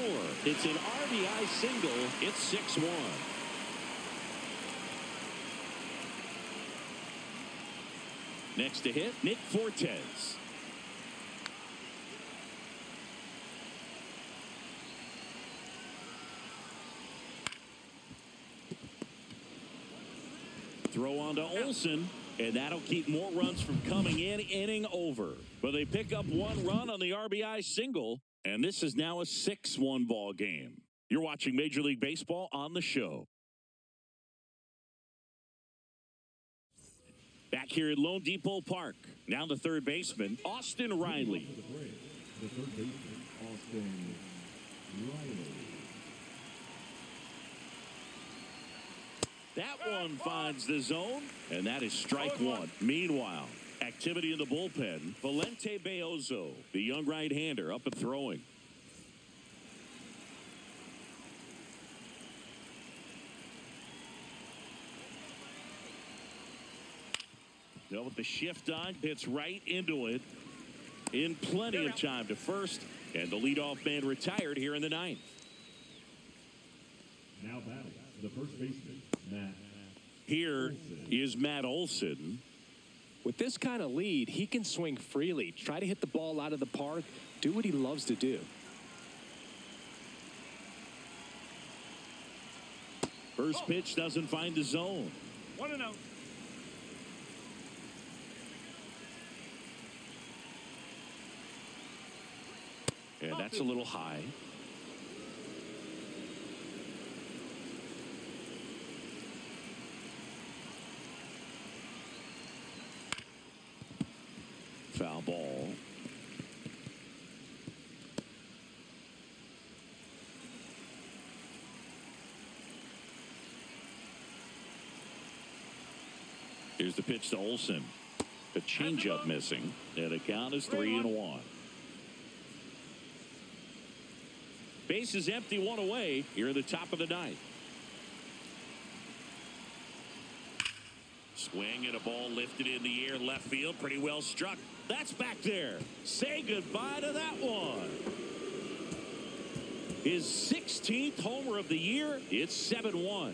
It's an RBI single. It's 6-1. Next to hit, Nick Fortes. Throw on to Olsen. And that'll keep more runs from coming in. Inning over. But they pick up 1 run on the RBI single. And this is now a 6-1 ball game. You're watching Major League Baseball on the show. Back here at Lone Depot Park. Now the third baseman, Austin Riley. The third baseman, Austin Riley. That one finds the zone, and that is strike 1. Meanwhile, activity in the bullpen. Valente Beozo, the young right-hander, up and throwing. Now with the shift on, hits right into it in plenty of time to first, and the leadoff man retired here in the 9th. Now batting, the first baseman, Matt. Here is Matt Olson. With this kind of lead, he can swing freely, try to hit the ball out of the park, do what he loves to do. First pitch doesn't find the zone. 1-0. And that's a little high. Foul ball. Here's the pitch to Olsen. A changeup missing, and the count is 3-1. Base is empty, 1 away here at the top of the 9th. Swing and a ball lifted in the air left field. Pretty well struck. That's back there. Say goodbye to that one. His 16th homer of the year. It's 7-1.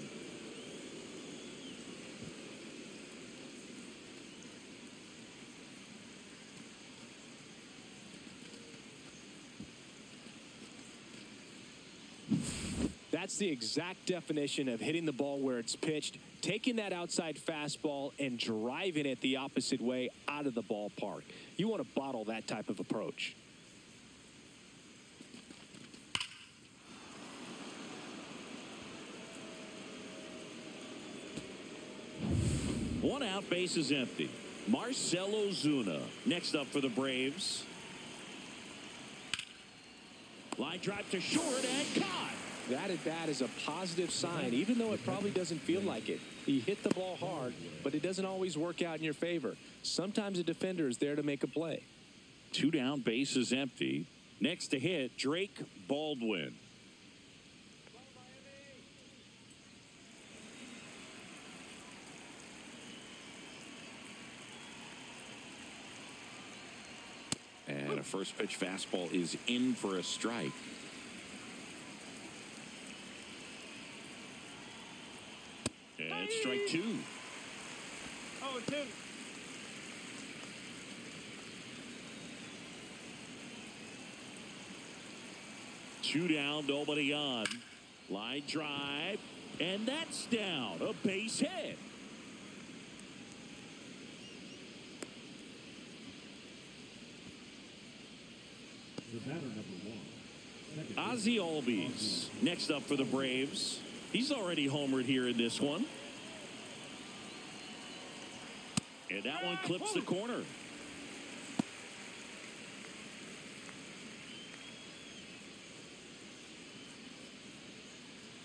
That's the exact definition of hitting the ball where it's pitched, taking that outside fastball and driving it the opposite way out of the ballpark. You want to bottle that type of approach. One out, base is empty. Marcell Ozuna next up for the Braves. Line drive to short and caught. That at bat is a positive sign, even though it probably doesn't feel like it. He hit the ball hard, but it doesn't always work out in your favor. Sometimes a defender is there to make a play. 2 down, base is empty. Next to hit, Drake Baldwin. And a first pitch fastball is in for a strike. And strike 2. 0-2. Two down, nobody on. Line drive, and that's down. A base hit. The batter number 1. Ozzie Albies next up for the Braves. He's already homered here in this one. And that one clips the corner.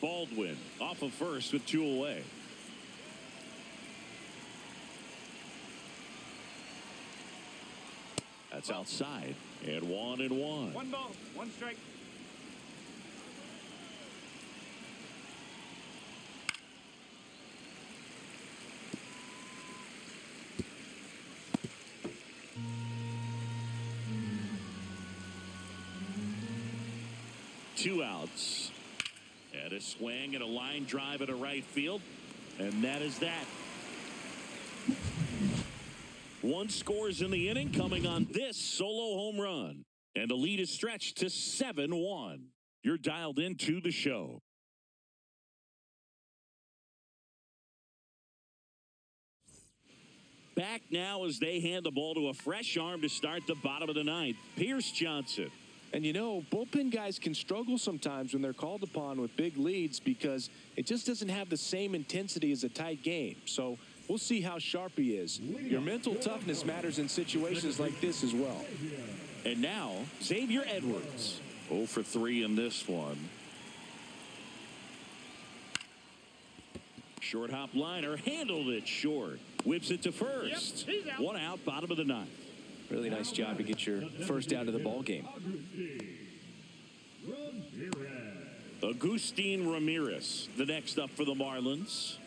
Baldwin off of first with 2 away. That's outside. And 1-1. 1 ball, 1 strike. Two outs. And a swing and a line drive at a right field. And that is that. 1 scores in the inning coming on this solo home run. And the lead is stretched to 7-1. You're dialed into the show. Back now as they hand the ball to a fresh arm to start the bottom of the 9th. Pierce Johnson. And you know, bullpen guys can struggle sometimes when they're called upon with big leads because it just doesn't have the same intensity as a tight game. So we'll see how sharp he is. Your mental toughness matters in situations like this as well. And now, Xavier Edwards. 0 for 3 in this one. Short hop liner, handled it short. Whips it to first. Yep, he's out. 1 out, bottom of the 9th. Really nice job to get your first out of the ball game. Agustin Ramirez, the next up for the Marlins.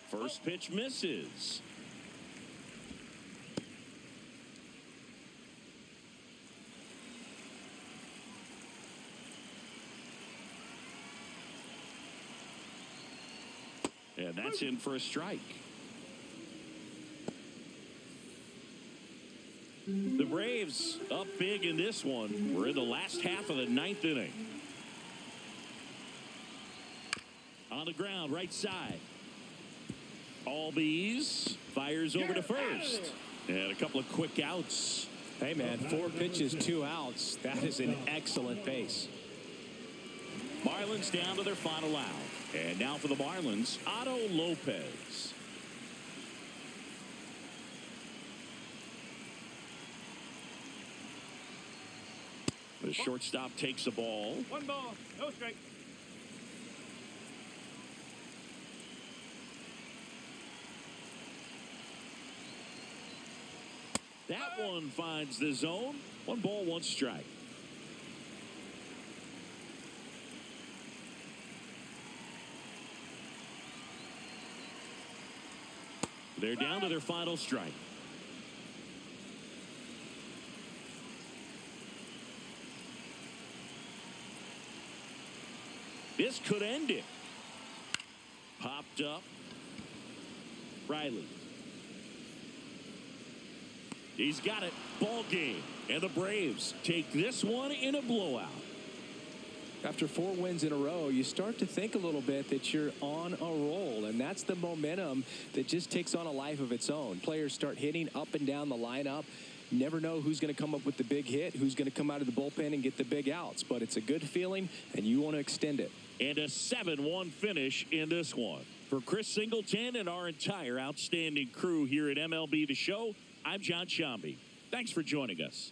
First pitch misses. And that's in for a strike. The Braves up big in this one. We're in the last half of the 9th inning. On the ground, right side. Albies fires over to first. And a couple of quick outs. Hey, man, 4 pitches, 2 outs. That is an excellent pace. Marlins down to their final out. And now for the Marlins, Otto Lopez. The shortstop takes the ball. 1 ball, no strike. That one finds the zone. 1 ball, 1 strike. They're down to their final strike. This could end it. Popped up. Riley. He's got it. Ball game. And the Braves take this one in a blowout. After 4 wins in a row, you start to think a little bit that you're on a roll, and that's the momentum that just takes on a life of its own. Players start hitting up and down the lineup. You never know who's going to come up with the big hit, who's going to come out of the bullpen and get the big outs, but it's a good feeling, and you want to extend it. And a 7-1 finish in this one. For Chris Singleton and our entire outstanding crew here at MLB The Show, I'm John Shambi. Thanks for joining us.